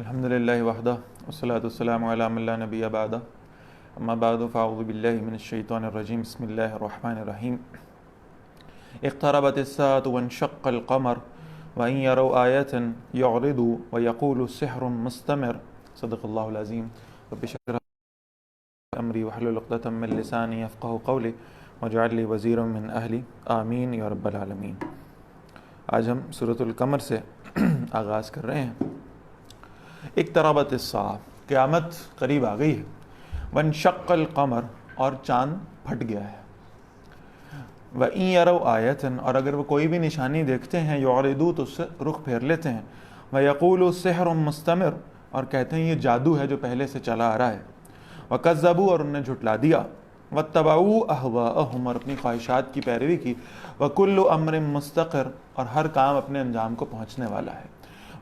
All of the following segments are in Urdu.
الحمد لله وحده والصلاة والسلام على من لا نبي بعده أما بعد فأعوذ بالله من الشيطان الرجيم بسم الله الرحمن الرحيم اقتربت الساعة وانشق القمر وإن يروا آية يعرضوا ويقولوا السحر مستمر صدق الله العظيم رب اشرح لي أمري واحلل عقدة من لساني يفقهوا قولي واجعل لي وزيرا من أهلي آمين یا رب العالمین۔ آج ہم سورۃ القمر سے آغاز کر رہے ہیں۔ اقتربت الساعہ، قیامت قریب آ گئی ہے۔ وانشق القمر، اور چاند پھٹ گیا ہے۔ وَإِن يَرَوْا آیَةً، اور اگر وہ کوئی بھی نشانی دیکھتے ہیں یعرضوا، تو اس سے رخ پھیر لیتے ہیں۔ وَيَقُولُوا السِّحْرُ مُسْتَمِرٌ، اور کہتے ہیں یہ جادو ہے جو پہلے سے چلا آ رہا ہے۔ وَكَذَّبُوا، اور انہوں نے جھٹلا دیا۔ وَاتَّبَعُوا أَهْوَاءَهُمْ، اور اپنی خواہشات کی پیروی کی۔ وَكُلُّ أَمْرٍ مُسْتَقِرٌ، اور ہر کام اپنے انجام کو پہنچنے والا ہے۔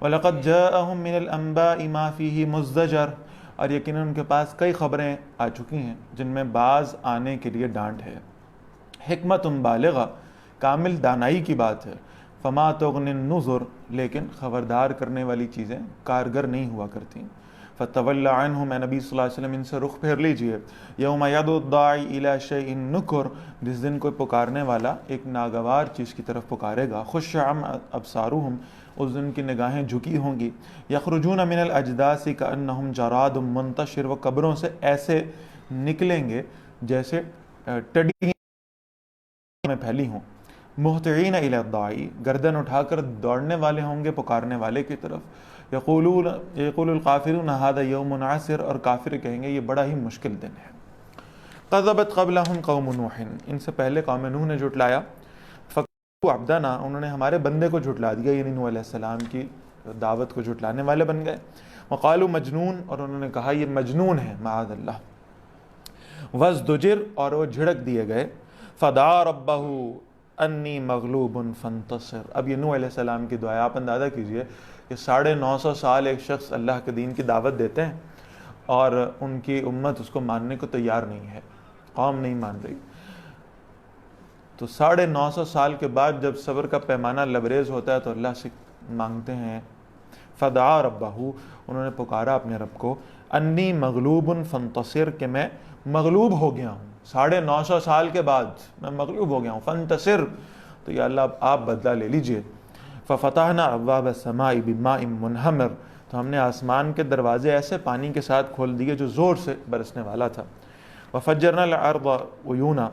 وَلَقَدْ جَاءَهُم مِّنَ الْأَنبَاءِ مَا فِيهِ مُزْدَجَرٌ، اور یقیناً ان کے پاس کئی خبریں آ چکی ہیں جن میں باز آنے کے لیے ڈانٹ ہے۔ حکمت بالغہ، کامل دانائی کی بات ہے۔ فما تغنی النذر، لیکن خبردار کرنے والی چیزیں کارگر نہیں ہوا کرتی۔ فتول عنہم، اے نبی صلی اللہ علیہ وسلم ان سے رخ پھیر لیجئے۔ یوم یدعو الداعی الی شیء نکر، جس دن کوئی پکارنے والا ایک ناگوار چیز کی طرف پکارے گا۔ خش عن ابصارہم، اس دن کی نگاہیں جھکی ہوں گی۔ یخرجون من الاجداث کانہم جراد منتشر، وہ قبروں سے ایسے نکلیں گے جیسے ٹڈی میں پھیلی ہوں۔ مہطعین الی الداعی، گردن اٹھا کر دوڑنے والے ہوں گے پکارنے والے کی طرف۔ یقول الکافرون ھذا یوم عسر، اور کافر کہیں گے یہ بڑا ہی مشکل دن ہے۔ کذبت قبلہم قوم نوح، ان سے پہلے قوم نوح نے جھٹلایا۔ فکذبوا عبدنا، انہوں نے ہمارے بندے کو جھٹلا دیا، یعنی نوح علیہ السلام کی دعوت کو جھٹلانے والے بن گئے۔ وقالوا مجنون، اور انہوں نے کہا یہ مجنون ہے، معاذ اللہ۔ وازدجر، اور وہ جھڑک دیے گئے۔ فدعا ربہ انی مغلوب فانتصر، اب یہ نوح علیہ السلام کی دعا، آپ اندازہ کیجئے کہ 950 سال ایک شخص اللہ کے دین کی دعوت دیتے ہیں اور ان کی امت اس کو ماننے کو تیار نہیں ہے، قوم نہیں مان رہی۔ تو 950 سال کے بعد جب صبر کا پیمانہ لبریز ہوتا ہے تو اللہ سے مانگتے ہیں۔ فدعا ربہ، انہوں نے پکارا اپنے رب کو۔ انی مغلوب فانتصر، کہ میں مغلوب ہو گیا ہوں، 950 سال کے بعد میں مغلوب ہو گیا ہوں۔ فانتصر، تو یا اللہ آپ بدلہ لے لیجئے۔ ففتحنا ابواب السماء بماء منہمر، تو ہم نے آسمان کے دروازے ایسے پانی کے ساتھ کھول دیے جو زور سے برسنے والا تھا۔ وفجرنا الارض عیونا،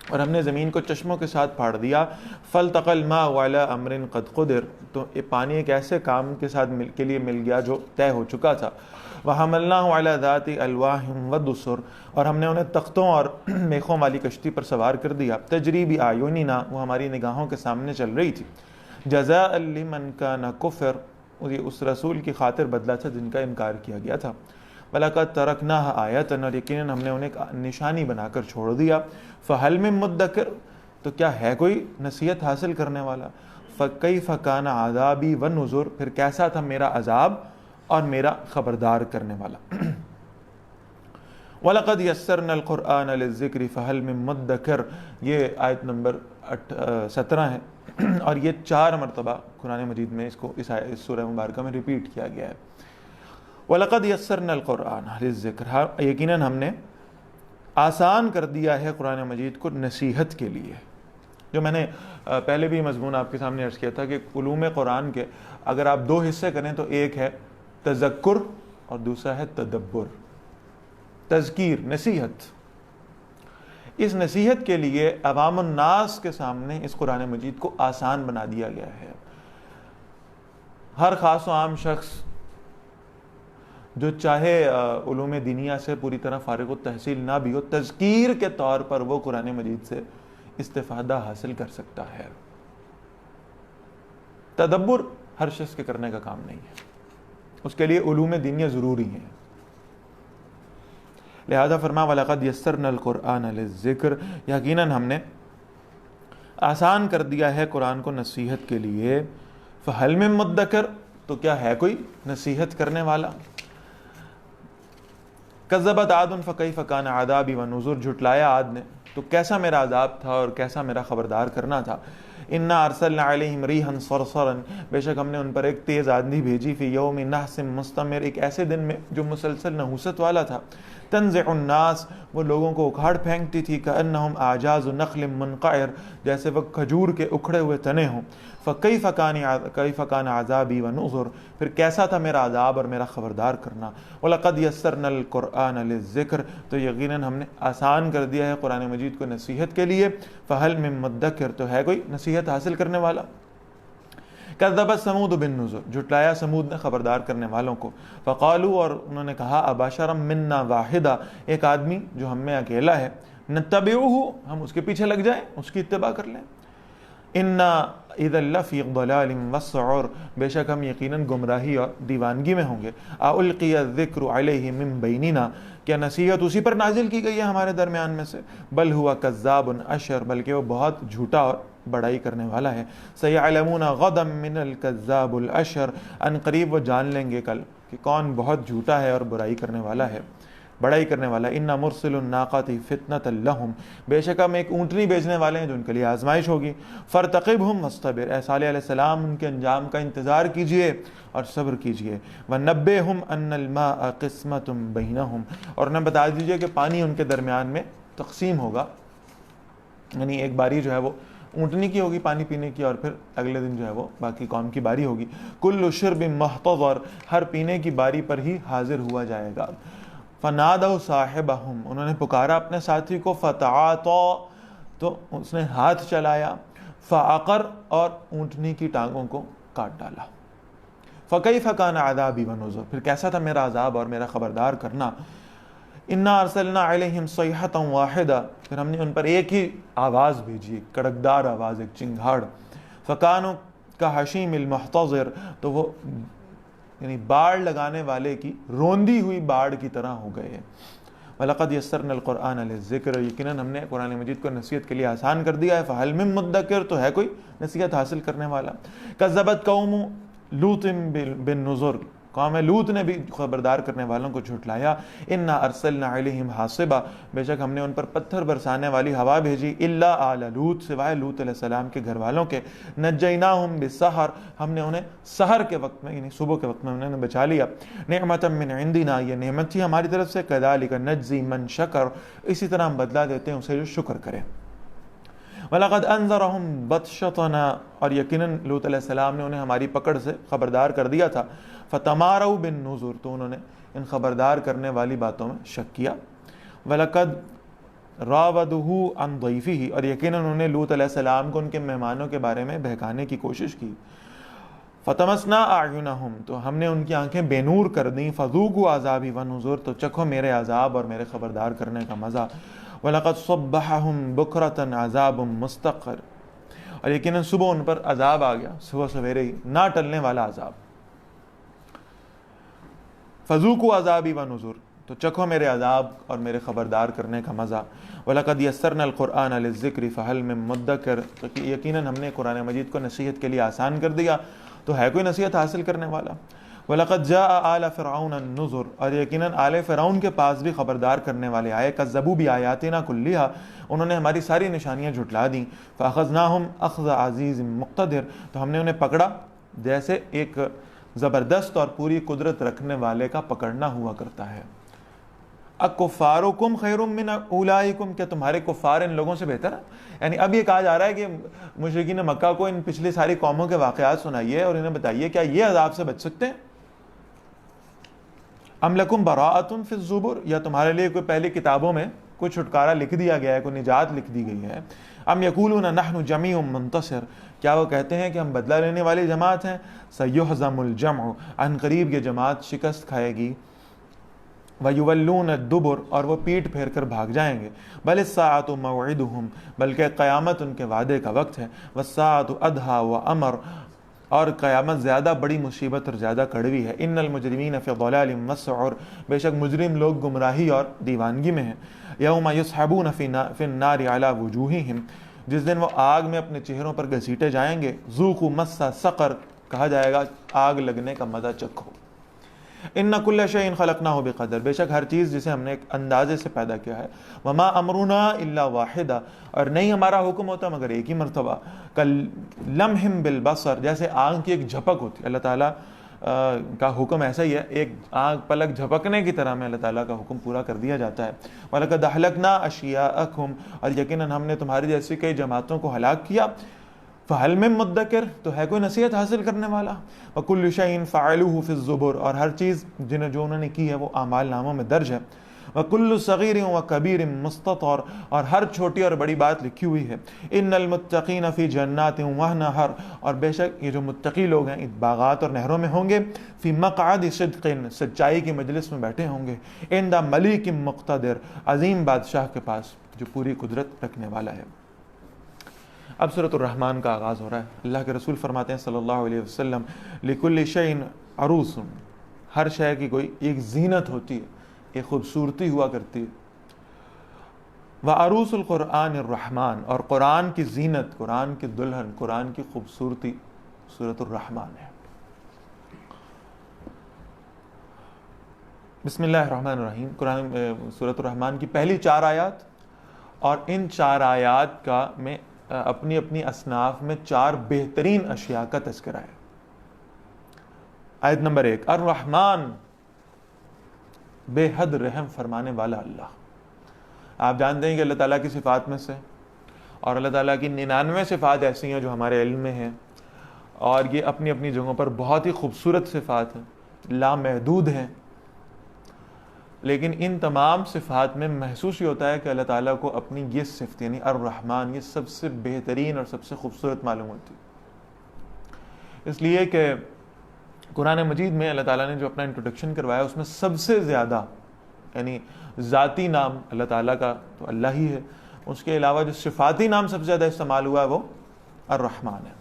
اور ہم نے زمین کو چشموں کے ساتھ پھاڑ دیا۔ فالتقى الماء على امر قد قدر، تو یہ پانی ایک ایسے کام کے ساتھ کے لیے مل گیا جو طے ہو چکا تھا۔ وحملناه على ذات الواح ودسر، اور ہم نے انہیں تختوں اور میخوں والی کشتی پر سوار کر دیا۔ تجری باعیننا، وہ ہماری نگاہوں کے سامنے چل رہی تھی۔ جزاء لمن کان کفر، اس رسول کی خاطر بدلہ تھا جن کا انکار کیا گیا تھا۔ وَلَقَدْ تَرَكْنَاهَا آیَةً، اور یقیناً ہم نے انہیں ایک نشانی بنا کر چھوڑ دیا۔ فَهَلْ مِن مُدَّكِرٍ، تو کیا ہے کوئی نصیحت حاصل کرنے والا؟ فَكَيْفَ كَانَ عَذَابِي وَنُذُرْ، پھر کیسا تھا میرا عذاب اور میرا خبردار کرنے والا۔ وَلَقَدْ يَسَّرْنَا الْقُرْآنَ لِلذِّكْرِ فَهَلْ مِن مُدَّكِرٍ، یہ آیت نمبر 17 ہے، اور یہ 4 مرتبہ قرآن مجید میں اس کو اس سورہ مبارکہ میں ریپیٹ کیا گیا ہے۔ وَلَقَدْ يَسَّرْنَا الْقُرْآنَ لِلذِّكْرِ، یقیناً ہم نے آسان کر دیا ہے قرآن مجید کو نصیحت کے لیے۔ جو میں نے پہلے بھی مضمون آپ کے سامنے عرض کیا تھا کہ علوم قرآن کے اگر آپ 2 حصے کریں تو ایک ہے تذکر اور دوسرا ہے تدبر۔ تذکیر، نصیحت، اس نصیحت کے لیے عوام الناس کے سامنے اس قرآن مجید کو آسان بنا دیا گیا ہے۔ ہر خاص و عام شخص جو چاہے علوم دینیہ سے پوری طرح فارغ التحصیل نہ بھی ہو، تذکیر کے طور پر وہ قرآن مجید سے استفادہ حاصل کر سکتا ہے۔ تدبر ہر شخص کے کرنے کا کام نہیں ہے، اس کے لیے علوم دینیہ ضروری ہیں۔ لہذا فرما وَلَقَدْ يَسَّرْنَا الْقُرْآنَ لِلذِّكْرِ، یقیناً ہم نے آسان کر دیا ہے قرآن کو نصیحت کے لیے۔ فَهَلْ مِن مُدَّكِرٍ، تو کیا ہے کوئی نصیحت کرنے والا؟ کذبت عاد فکیف کان عذابی ونذر، جھٹلایا عاد نے تو کیسا میرا عذاب تھا اور کیسا میرا خبردار کرنا تھا۔ انا ارسلنا علیہم ریحا صرصرا، بے شک ہم نے ان پر ایک تیز آندھی بھیجی، فی یوم نحس مستمر، ایک ایسے دن میں جو مسلسل نحوست والا تھا، تنزع الناس، وہ لوگوں کو اکھاڑ پھینکتی تھی، کأنہم اعجاز نخل منقعر، جیسے وہ کھجور کے اکھڑے ہوئے تنے ہوں، فکیف کان عذابی ونذر، پھر کیسا تھا میرا عذاب اور میرا خبردار کرنا، وَلَقَدْ يَسَّرْنَا الْقُرْآنَ لِلذِّكْرِ، تو یقیناً ہم نے آسان کر دیا ہے قرآن مجید کو نصیحت کے لیے، فَهَلْ مِن مُدَّكِرٍ، تو ہے کوئی نصیحت حاصل کرنے والا؟ کذبت ثمود بالنذر، جھٹلایا سمود نے خبردار کرنے والوں کو، فقالوا، اور انہوں نے کہا، ابشرا منا واحدا، ایک آدمی جو ہم میں اکیلا ہے، نتبعہ، ہم اس کے پیچھے لگ جائیں، اس کی اتباع کر لیں، انا اذا لفی ضلال وسعر، بے شک ہم یقیناً گمراہی اور دیوانگی میں ہوں گے، القی الذکر علیہ من بیننا، کیا نصیحت اسی پر نازل کی گئی ہے ہمارے درمیان میں سے، بل ہوا کذاب اشر، بلکہ وہ بہت جھوٹا اور بڑائی کرنے والا ہے، سیعلمون غدا من الکذاب الاشر، ان قریب وہ جان لیں گے کل کہ کون بہت جھوٹا ہے اور برائی کرنے والا ہے، بڑائی کرنے والا، انا مرسل الناقۃ فتنۃ لہم، بے شک ہم ایک اونٹنی بھیجنے والے ہیں جو ان کے لیے آزمائش ہوگی، فرتقبہم واصطبر، اے صالح علیہ السلام ان کے انجام کا انتظار کیجئے اور صبر کیجئے، ونبئہم ان الماء قسمۃ بینہم، اور انہیں بتا دیجئے کہ پانی ان کے درمیان میں تقسیم ہوگا، یعنی ایک باری جو ہے وہ اونٹنی کی ہوگی پانی پینے کی، اور پھر اگلے دن جو ہے وہ باقی قوم کی باری ہوگی، کل شرب محتضر، ہر پینے کی باری پر ہی حاضر ہوا جائے گا، فنادوا صاحبہم، انہوں نے پکارا اپنے ساتھی کو، فتعاطا، تو اس نے ہاتھ چلایا، فعقر، اور اونٹنی کی ٹانگوں کو کاٹ ڈالا، فکیف کان عذابی ونذر، پھر کیسا تھا میرا عذاب اور میرا خبردار کرنا، انا ارسلنا علیہم صیحۃ واحدہ، پھر ہم نے ان پر ایک ہی آواز بھیجی، ایک کڑکدار آواز، ایک چنگھاڑ، فکانوا کحشیم المحتضر، تو وہ یعنی باڑ لگانے والے کی روندی ہوئی باڑ کی طرح ہو گئے، وَلَقَدْ يَسَّرْنَا الْقُرْآنَ لِلذِّكْرِ، یقیناً ہم نے قرآن مجید کو نصیحت کے لیے آسان کر دیا ہے، فَهَلْ مِن مُدَّكِرٍ، تو ہے کوئی نصیحت حاصل کرنے والا، کذبت قوم لوط بالنذر، قوم لوط نے بھی خبردار کرنے والوں کو جھٹلایا، انا ارسلنا علیہم حاصبا، بے شک ہم نے ان پر پتھر برسانے والی ہوا بھیجی، الا آل لوط، سوائے لوط علیہ السلام کے گھر والوں کے، نجیناہم بالسحر، ہم نے انہیں سحر کے وقت میں یعنی صبح کے وقت میں انہیں بچا لیا، نعمتا من عندنا، یہ نعمت تھی ہماری طرف سے، کذالک نجزی من شکر، اسی طرح ہم بدلہ دیتے ہیں اسے جو شکر کرے، وَلَقَدْ أَنذَرَهُمْ بَطْشَتُنَا، اور یقیناً لوط علیہ السلام نے انہیں ہماری پکڑ سے خبردار کر دیا تھا، فَتَمَارَوْا بِالنُّذُرِ، تو انہوں نے ان خبردار کرنے والی باتوں میں شک کیا، وَلَقَدْ رَاوَدُوهُ عَنْ ضَيْفِهِ، اور یقیناً انہوں نے لوط علیہ السلام کو ان کے مہمانوں کے بارے میں بہکانے کی کوشش کی، فَطَمَسْنَا أَعْيُنَهُمْ، تو ہم نے ان کی آنکھیں بے نور کر دیں، فَذُوقُوا عَذَابِي وَنُذُرِ، تو چکھو میرے عذاب اور میرے خبردار کرنے کا مزہ، وَلَقَدْ صَبَّحَهُمْ بُكْرَةً عَذَابٌ مُسْتَقِرٌ، اور یقیناً صبح ان پر عذاب آ گیا، صبح سویرے ہی نہ ٹلنے والا عذاب، فَذُوقُوا عَذَابِي وَنُذُرِ، تو چکھو میرے عذاب اور میرے خبردار کرنے کا مزہ، وَلَقَدْ يَسَّرْنَا الْقُرْآنَ لِلذِّكْرِ فَهَلْ مِن مُدَّكِرٍ، تو یقیناً ہم نے قرآن مجید کو نصیحت کے لیے آسان کر دیا، تو ہے کوئی نصیحت حاصل کرنے والا، وَلَقَدْ جَاءَ آلَ فِرْعَوْنَ النُّذُرُ، اور یقیناً آل فرعون کے پاس بھی خبردار کرنے والے آئے، کذبوا بِآیاتِنَا كُلِّهَا، انہوں نے ہماری ساری نشانیاں جھٹلا دیں، فَأَخَذْنَاهُمْ أَخْذَ عَزِيزٍ مُقْتَدِرٍ، تو ہم نے انہیں پکڑا جیسے ایک زبردست اور پوری قدرت رکھنے والے کا پکڑنا ہوا کرتا ہے، اکفارکم خیر من اولئکم، کیا تمہارے کفار ان لوگوں سے بہتر ہے، یعنی اب یہ کہا جا رہا ہے کہ مشرکین مکہ کو ان پچھلی ساری قوموں کے واقعات سنائیے اور انہیں بتائیے کیا یہ عذاب سے بچ سکتے ہیں، ام لکم براءۃ فی الزبر، یا تمہارے لیے کوئی پہلی کتابوں میں کوئی چھٹکارا لکھ دیا گیا ہے، کوئی نجات لکھ دی گئی ہے، ام یقولون نحن جمیع منتصر، کیا وہ کہتے ہیں کہ ہم بدلہ لینے والی جماعت ہیں، سیہزم الجمع، عن قریب یہ جماعت شکست کھائے گی، وَيُوَلُّونَ الدُّبُرَ، اور وہ پیٹ پھیر کر بھاگ جائیں گے، بل الساعۃ موعدہم، بلکہ قیامت ان کے وعدے کا وقت ہے، والساعۃ ادھیٰ وامر، اور قیامت زیادہ بڑی مصیبت اور زیادہ کڑوی ہے، ان المجرمین فی ضلال وسعر، بے شک مجرم لوگ گمراہی اور دیوانگی میں ہیں، یوم یسحبون فی النار علی وجوہہم، جس دن وہ آگ میں اپنے چہروں پر گھسیٹے جائیں گے، ذوقوا مس سقر، کہا جائے گا آگ لگنے کا مزہ چکھو، ان کل شیء خلقناہ بقدر، بے شک ہر چیز جسے ہم نے ایک اندازے سے پیدا کیا ہے، وما امرنا الا واحدہ، اور نہیں ہمارا حکم ہوتا مگر ایک ہی مرتبہ، کلمح بالبصر، جیسے آنکھ کی ایک جھپک ہوتی ہے، اللہ تعالیٰ کا حکم ایسا ہی ہے، ایک آنکھ پلک جھپکنے کی طرح میں اللہ تعالیٰ کا حکم پورا کر دیا جاتا ہے۔ وَلَقَدْ أَهْلَكْنَا أَشْيَاءَكُمْ، اور یقیناً ہم نے تمہاری جیسی کئی جماعتوں کو ہلاک کیا، فَهَلْ مِن مُدَّكِرٍ، تو ہے کوئی نصیحت حاصل کرنے والا، وَكُلُّ شَيْءٍ فَعَلُوهُ فِي الزُّبُرِ، اور ہر چیز جو انہوں نے کی ہے وہ اعمال ناموں میں درج ہے، وَكُلُّ صَغِيرٍ وَكَبِيرٍ مُسْتَطَرٍ، اور ہر چھوٹی اور بڑی بات لکھی ہوئی ہے، إِنَّ الْمُتَّقِينَ فِي جَنَّاتٍ وَنَهَرٍ، اور بے شک یہ جو متقی لوگ ہیں باغات اور نہروں میں ہوں گے، فی مقعد صدق، سچائی کی مجلس میں بیٹھے ہوں گے، عند ملیک مقتدر، عظیم بادشاہ کے پاس جو پوری قدرت رکھنے والا ہے۔ اب سورۃ الرحمن کا آغاز ہو رہا ہے۔ اللہ کے رسول فرماتے ہیں صلی اللہ علیہ وسلم، لِكُلِّ شَيْءٍ عَرُوسٌ، ہر شے کی کوئی ایک زینت ہوتی ہے، ایک خوبصورتی ہوا کرتی ہے۔ وَعَرُوسُ الْقُرْآنِ الرحمن، اور قرآن کی زینت، قرآن کی دلہن، قرآن کی خوبصورتی سورۃ الرحمن ہے۔ بسم اللہ الرحمن الرحیم، قرآن سورۃ الرحمن کی پہلی 4 آیات، اور ان 4 آیات کا میں اپنی اپنی اصناف میں 4 بہترین اشیاء کا تذکرہ ہے۔ آیت نمبر 1، الرحمن، بے حد رحم فرمانے والا اللہ۔ آپ جانتے ہیں کہ اللہ تعالیٰ کی صفات میں سے، اور اللہ تعالیٰ کی 99 صفات ایسی ہیں جو ہمارے علم میں ہیں، اور یہ اپنی اپنی جگہوں پر بہت ہی خوبصورت صفات ہیں، لامحدود ہیں، لیکن ان تمام صفات میں محسوس یہ ہوتا ہے کہ اللہ تعالیٰ کو اپنی یہ صفت یعنی الرحمن یہ سب سے بہترین اور سب سے خوبصورت معلوم ہوتی ہے۔ اس لیے کہ قرآن مجید میں اللہ تعالیٰ نے جو اپنا انٹروڈکشن کروایا اس میں سب سے زیادہ یعنی ذاتی نام اللہ تعالیٰ کا تو اللہ ہی ہے، اس کے علاوہ جو صفاتی نام سب سے زیادہ استعمال ہوا ہے وہ الرحمن ہے۔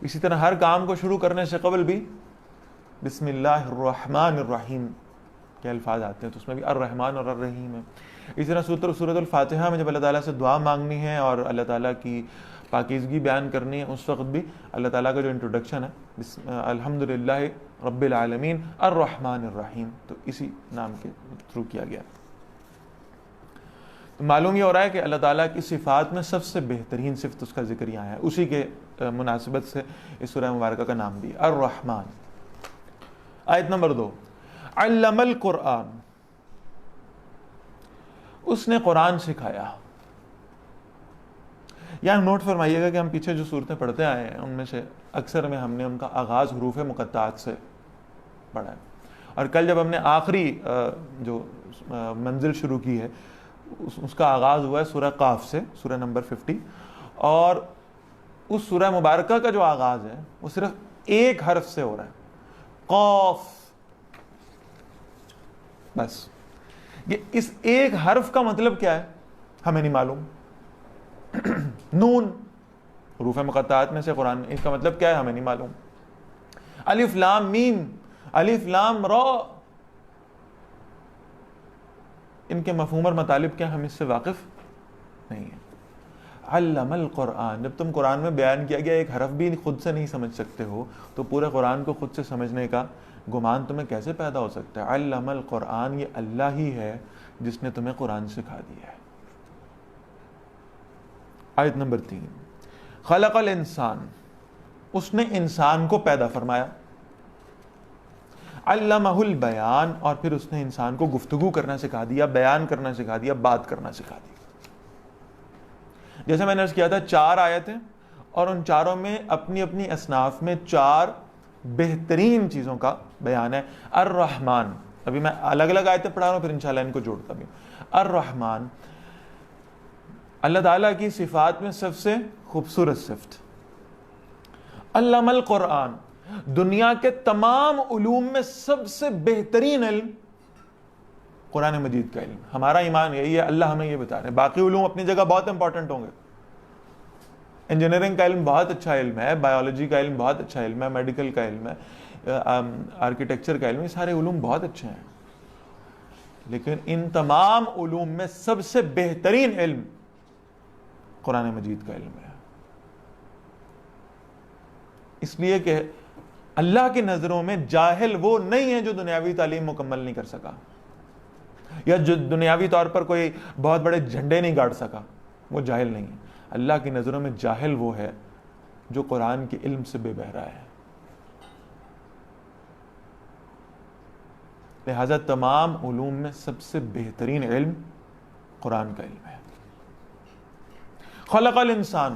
اسی طرح ہر کام کو شروع کرنے سے قبل بھی بسم اللہ الرحمن الرحیم کے الفاظ آتے ہیں، تو اس میں بھی الرحمن اور الرحیم ہے۔ اسی طرح سورۃ الفاتحہ میں جب اللہ تعالیٰ سے دعا مانگنی ہے اور اللہ تعالیٰ کی پاکیزگی بیان کرنی ہے، اس وقت بھی اللہ تعالیٰ کا جو انٹروڈکشن ہے الحمدللہ رب العالمین الرحمن الرحیم، تو اسی نام کے تھرو کیا گیا۔ تو معلوم یہ ہو رہا ہے کہ اللہ تعالیٰ کی صفات میں سب سے بہترین صفت اس کا ذکر یہاں ہے، اسی کے مناسبت سے اس سورہ مبارکہ کا نام بھی الرحمن۔ آیت نمبر 2، علم القرآن، اس نے قرآن سکھایا۔ یہاں نوٹ فرمائیے گا کہ ہم پیچھے جو صورتیں پڑھتے آئے ہیں ان میں سے اکثر میں ہم نے ان کا آغاز حروف مقطعات سے پڑھا ہے، اور کل جب ہم نے آخری جو منزل شروع کی ہے اس کا آغاز ہوا ہے سورہ قاف سے، سورہ نمبر 50، اور اس سورہ مبارکہ کا جو آغاز ہے وہ صرف ایک حرف سے ہو رہا ہے، قاف، بس۔ یہ اس ایک حرف کا مطلب کیا ہے ہمیں نہیں معلوم۔ نون حروف مقطعات میں سے قرآن، اس کا مطلب کیا ہے ہمیں نہیں معلوم۔ الف لام میم، الف لام را، ان کے مفہوم اور مطالب کیا ہم اس سے واقف نہیں ہیں۔ علم القرآن، جب تم قرآن میں بیان کیا گیا ایک حرف بھی خود سے نہیں سمجھ سکتے ہو تو پورے قرآن کو خود سے سمجھنے کا گمان تمہیں کیسے پیدا ہو سکتا ہے؟ علم القرآن، یہ اللہ ہی ہے جس نے تمہیں قرآن سکھا دیا ہے۔ آیت نمبر 3، خلق الانسان، اس نے انسان کو پیدا فرمایا، علمہ البیان، اور پھر اس نے انسان کو گفتگو کرنا سکھا دیا، بیان کرنا سکھا دیا، بات کرنا سکھا دیا۔ جیسے میں نے عرض کیا تھا 4 آیتیں، اور ان چاروں میں اپنی اپنی اصناف میں 4 بہترین چیزوں کا بیان ہے۔ الرحمن، ابھی میں الگ الگ آیتیں پڑھا رہا ہوں، پھر انشاءاللہ ان کو جوڑتا بھی ہوں۔ الرحمن، اللہ تعالیٰ کی صفات میں سب سے خوبصورت صفت۔ علم القرآن، دنیا کے تمام علوم میں سب سے بہترین علم قرآن مجید کا علم۔ ہمارا ایمان یہی ہے، اللہ ہمیں یہ بتا رہے ہیں، باقی علوم اپنی جگہ بہت امپورٹنٹ ہوں گے، انجینئرنگ کا علم بہت اچھا علم ہے، بایولوجی کا علم بہت اچھا علم ہے، میڈیکل کا علم ہے، آرکیٹیکچر کا علم، یہ سارے علوم بہت اچھے ہیں، لیکن ان تمام علوم میں سب سے بہترین علم قرآن مجید کا علم ہے۔ اس لیے کہ اللہ کی نظروں میں جاہل وہ نہیں ہے جو دنیاوی تعلیم مکمل نہیں کر سکا یا جو دنیاوی طور پر کوئی بہت بڑے جھنڈے نہیں گاڑ سکا، وہ جاہل نہیں ہے۔ اللہ کی نظروں میں جاہل وہ ہے جو قرآن کے علم سے بے بہرا ہے۔ لہذا تمام علوم میں سب سے بہترین علم قرآن کا علم ہے۔ خلق الانسان،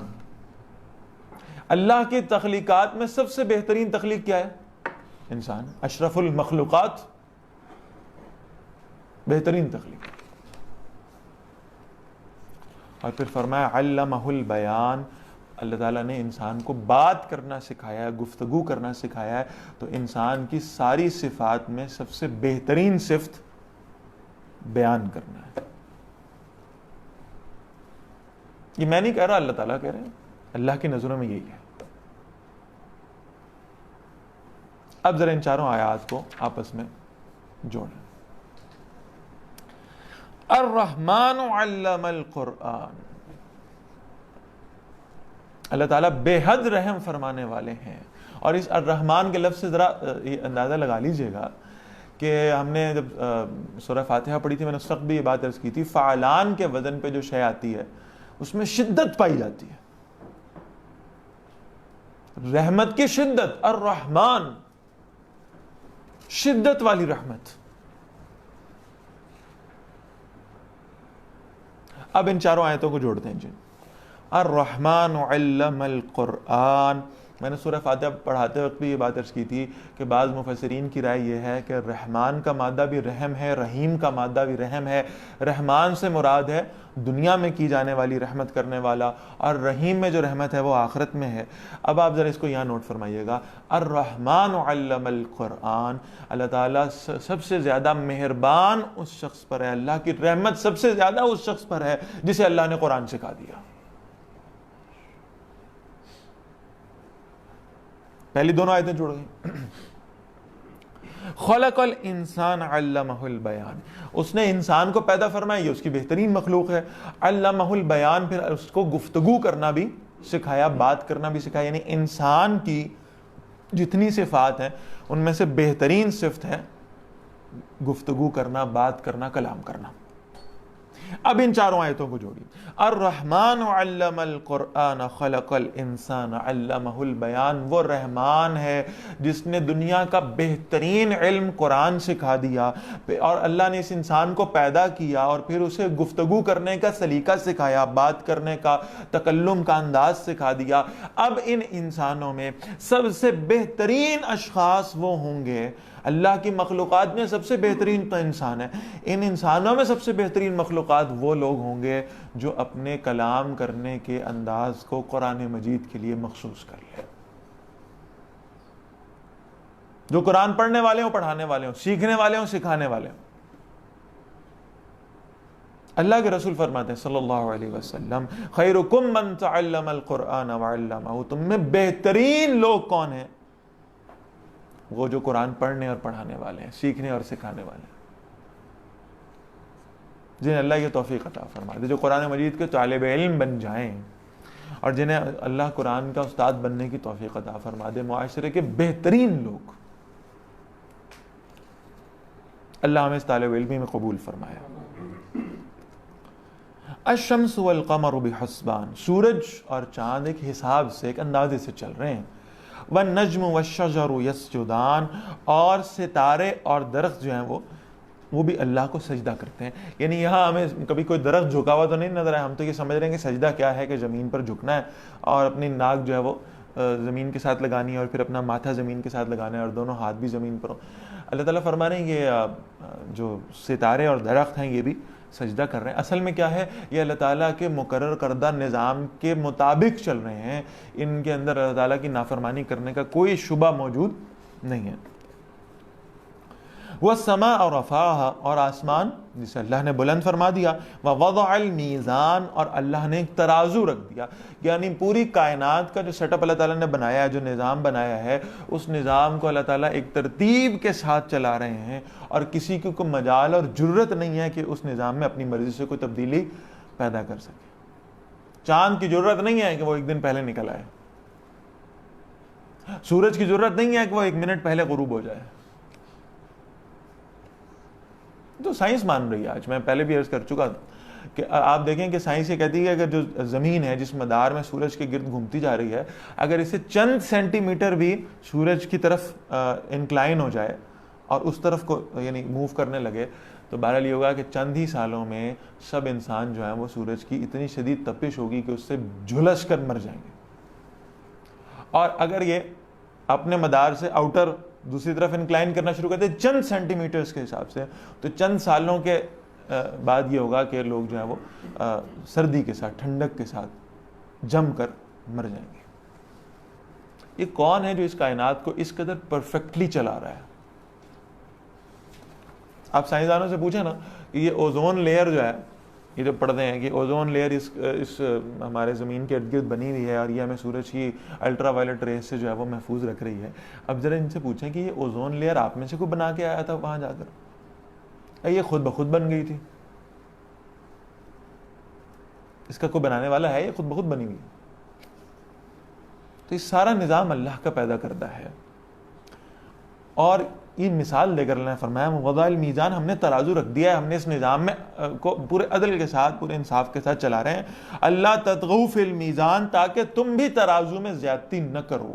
اللہ کی تخلیقات میں سب سے بہترین تخلیق کیا ہے؟ انسان، اشرف المخلوقات، بہترین تخلیق۔ اور پھر فرمایا علمہ البیان، اللہ تعالیٰ نے انسان کو بات کرنا سکھایا ہے، گفتگو کرنا سکھایا ہے، تو انسان کی ساری صفات میں سب سے بہترین صفت بیان کرنا ہے۔ یہ میں نہیں کہہ رہا، اللہ تعالیٰ کہہ رہے ہیں، اللہ کی نظروں میں یہی ہے۔ اب ذرا ان چاروں آیات کو آپس میں جوڑیں۔ الرحمن علم القرآن، اللہ تعالیٰ بے حد رحم فرمانے والے ہیں۔ اور اس الرحمن کے لفظ سے ذرا اندازہ لگا لیجئے گا کہ ہم نے جب سورہ فاتحہ پڑھی تھی، میں نے اس وقت بھی یہ بات عرض کی تھی، فعلان کے وزن پہ جو شے آتی ہے اس میں شدت پائی جاتی ہے، رحمت کی شدت، الرحمن، شدت والی رحمت۔ اب ان چاروں آیتوں کو جوڑتے ہیں جی۔ الرحمن علم القرآن، میں نے سورہ فاتحہ پڑھاتے وقت بھی یہ بات عرض کی تھی کہ بعض مفسرین کی رائے یہ ہے کہ رحمان کا مادہ بھی رحم ہے، رحیم کا مادہ بھی رحم ہے۔ رحمان سے مراد ہے دنیا میں کی جانے والی رحمت کرنے والا، اور رحیم میں جو رحمت ہے وہ آخرت میں ہے۔ اب آپ ذرا اس کو یہاں نوٹ فرمائیے گا، الرحمن علم القرآن، اللہ تعالیٰ سب سے زیادہ مہربان اس شخص پر ہے، اللہ کی رحمت سب سے زیادہ اس شخص پر ہے جسے اللہ نے قرآن سکھا دیا۔ پہلی دونوں آیتیں جڑ گئی۔ خلق الانسان علمہ البیان، اس نے انسان کو پیدا فرمایا، یہ اس کی بہترین مخلوق ہے۔ علمہ البیان، پھر اس کو گفتگو کرنا بھی سکھایا، بات کرنا بھی سکھایا، یعنی انسان کی جتنی صفات ہیں ان میں سے بہترین صفت ہے گفتگو کرنا، بات کرنا، کلام کرنا۔ اب ان چاروں آیتوں کو جوڑی۔ الرحمن علم القرآن خلق الانسان علمہ البیان، وہ رحمان ہے جس نے دنیا کا بہترین علم قرآن سکھا دیا، اور اللہ نے اس انسان کو پیدا کیا اور پھر اسے گفتگو کرنے کا سلیقہ سکھایا، بات کرنے کا، تکلم کا انداز سکھا دیا۔ اب ان انسانوں میں سب سے بہترین اشخاص وہ ہوں گے، اللہ کی مخلوقات میں سب سے بہترین تو انسان ہے، ان انسانوں میں سب سے بہترین مخلوقات وہ لوگ ہوں گے جو اپنے کلام کرنے کے انداز کو قرآن مجید کے لیے مخصوص کر لیں، جو قرآن پڑھنے والے ہوں، پڑھانے والے ہوں، سیکھنے والے ہوں، سکھانے والے ہوں۔ اللہ کے رسول فرماتے ہیں صلی اللہ علیہ وسلم، خیرکم من تعلم القرآن وعلمہ، تم میں بہترین لوگ کون ہیں؟ وہ جو قرآن پڑھنے اور پڑھانے والے ہیں، سیکھنے اور سکھانے والے ہیں، جنہیں اللہ یہ توفیق عطا فرما دے، جو قرآن مجید کے طالب علم بن جائیں، اور جنہیں اللہ قرآن کا استاد بننے کی توفیق عطا فرما دے، معاشرے کے بہترین لوگ۔ اللہ ہمیں اس طالب علمی میں قبول فرمایا۔ الشمس والقمر بحسبان، سورج اور چاند ایک حساب سے، ایک اندازے سے چل رہے ہیں۔ والنجم والشجر یسجدان، اور ستارے اور درخت جو ہیں وہ بھی اللہ کو سجدہ کرتے ہیں۔ یعنی یہاں ہمیں کبھی کوئی درخت جھکا ہوا تو نہیں نظر آیا، ہم تو یہ سمجھ رہے ہیں کہ سجدہ کیا ہے کہ زمین پر جھکنا ہے اور اپنی ناک جو ہے وہ زمین کے ساتھ لگانی ہے، اور پھر اپنا ماتھا زمین کے ساتھ لگانا ہے، اور دونوں ہاتھ بھی زمین پر ہوں۔ اللہ تعالیٰ فرما رہے ہیں یہ جو ستارے اور درخت ہیں یہ بھی سجدہ کر رہے ہیں۔ اصل میں کیا ہے، یہ اللہ تعالیٰ کے مقرر کردہ نظام کے مطابق چل رہے ہیں، ان کے اندر اللہ تعالیٰ کی نافرمانی کرنے کا کوئی شبہ موجود نہیں ہے۔ والسماء رفعها، اور آسمان جسے اللہ نے بلند فرما دیا، ووضع المیزان، اور اللہ نے ایک ترازو رکھ دیا، یعنی پوری کائنات کا جو سیٹ اپ اللہ تعالیٰ نے بنایا ہے، جو نظام بنایا ہے، اس نظام کو اللہ تعالیٰ ایک ترتیب کے ساتھ چلا رہے ہیں، اور کسی کو کوئی مجال اور جرت نہیں ہے کہ اس نظام میں اپنی مرضی سے کوئی تبدیلی پیدا کر سکے۔ چاند کی جرت نہیں ہے کہ وہ ایک دن پہلے نکل آئے، سورج کی ضرورت نہیں ہے کہ وہ 1 منٹ پہلے غروب ہو جائے. تو سائنس مان رہی ہے آج. میں پہلے بھی عرض کر چکا تھا کہ آپ دیکھیں کہ سائنس یہ کہتی ہے کہ جو زمین ہے جس مدار میں سورج کے گرد گھومتی جا رہی ہے، اگر اسے چند سینٹی میٹر بھی سورج کی طرف انکلائن ہو جائے اور اس طرف کو یعنی موو کرنے لگے تو بہرحال یہ ہوگا کہ چند ہی سالوں میں سب انسان جو ہیں وہ سورج کی اتنی شدید تپش ہوگی کہ اس سے جھلس کر مر جائیں گے. اور اگر یہ اپنے مدار سے آؤٹر دوسری طرف انکلائن کرنا شروع کرتے چند سینٹی میٹرز کے حساب سے، تو چند سالوں کے بعد یہ ہوگا کہ لوگ جو ہیں وہ سردی کے ساتھ، ٹھنڈک کے ساتھ جم کر مر جائیں گے. یہ کون ہے جو اس کائنات کو اس قدر پرفیکٹلی چلا رہا ہے؟ آپ سائنسدانوں سے پوچھیں نا کہ یہ اوزون لیئر جو ہے، یہ جو پڑھتے ہیں کہ اوزون لیئر اس ہمارے زمین کے ارد گرد بنی ہوئی ہے اور یہ ہمیں سورج کی الٹرا وائلٹ ریز سے جو ہے وہ محفوظ رکھ رہی ہے. اب ذرا ان سے پوچھیں کہ یہ اوزون لیئر آپ میں سے کوئی بنا کے آیا تھا وہاں جا کر؟ یہ خود بخود بن گئی تھی؟ اس کا کوئی بنانے والا ہے؟ یہ خود بخود بنی ہوئی. تو یہ سارا نظام اللہ کا پیدا کرتا ہے. اور یہ مثال دے کر اللہ نے فرمایا وضع المیزان، ہم نے ترازو رکھ دیا ہے، ہم نے اس نظام میں کو پورے عدل کے ساتھ، پورے انصاف کے ساتھ چلا رہے ہیں. اللہ تطغوا فی المیزان، تاکہ تم بھی ترازو میں زیادتی نہ کرو.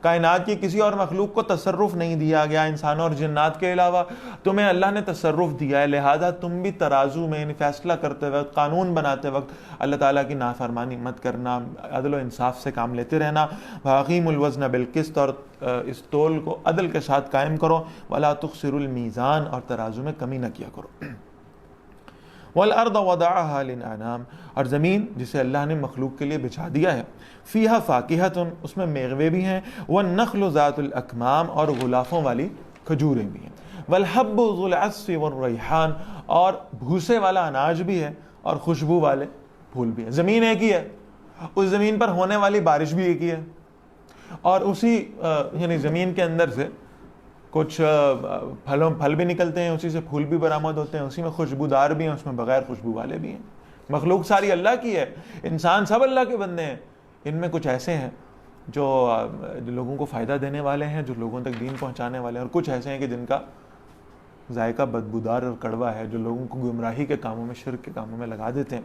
کائنات کی کسی اور مخلوق کو تصرف نہیں دیا گیا انسانوں اور جنات کے علاوہ، تمہیں اللہ نے تصرف دیا ہے، لہذا تم بھی ترازو میں یعنی فیصلہ کرتے وقت، قانون بناتے وقت اللہ تعالیٰ کی نافرمانی مت کرنا، عدل و انصاف سے کام لیتے رہنا. وَأَقِیمُوا الْوَزْنَ بِالْقِسْطِ، اور اس تول کو عدل کے ساتھ قائم کرو. وَلَا تُخْسِرُوا الْمِیزَان، اور ترازو میں کمی نہ کیا کرو. وَالْأَرْضَ وَضَعَهَا لِلْأَنَامِ، اور زمین جسے اللہ نے مخلوق کے لیے بچھا دیا ہے. فِيهَا فَاكِهَةٌ، اس میں میوے بھی ہیں. وَالنَّخْلُ ذَاتُ الْأَكْمَامِ، اور غلافوں والی کھجوریں بھی ہیں. وَالْحَبُّ ذُو الْعَصْفِ وَالرَّيْحَانِ، اور بھوسے والا اناج بھی ہے اور خوشبو والے پھول بھی ہیں. زمین ایک ہی ہے، اس زمین پر ہونے والی بارش بھی ایک ہی ہے، اور اسی یعنی زمین کے اندر سے کچھ پھل بھی نکلتے ہیں، اسی سے پھول بھی برآمد ہوتے ہیں، اسی میں خوشبودار بھی ہیں، اس میں بغیر خوشبو والے بھی ہیں. مخلوق ساری اللہ کی ہے، انسان سب اللہ کے بندے ہیں. ان میں کچھ ایسے ہیں جو لوگوں کو فائدہ دینے والے ہیں، جو لوگوں تک دین پہنچانے والے ہیں، اور کچھ ایسے ہیں کہ جن کا ذائقہ بدبودار اور کڑوا ہے، جو لوگوں کو گمراہی کے کاموں میں، شرک کے کاموں میں لگا دیتے ہیں.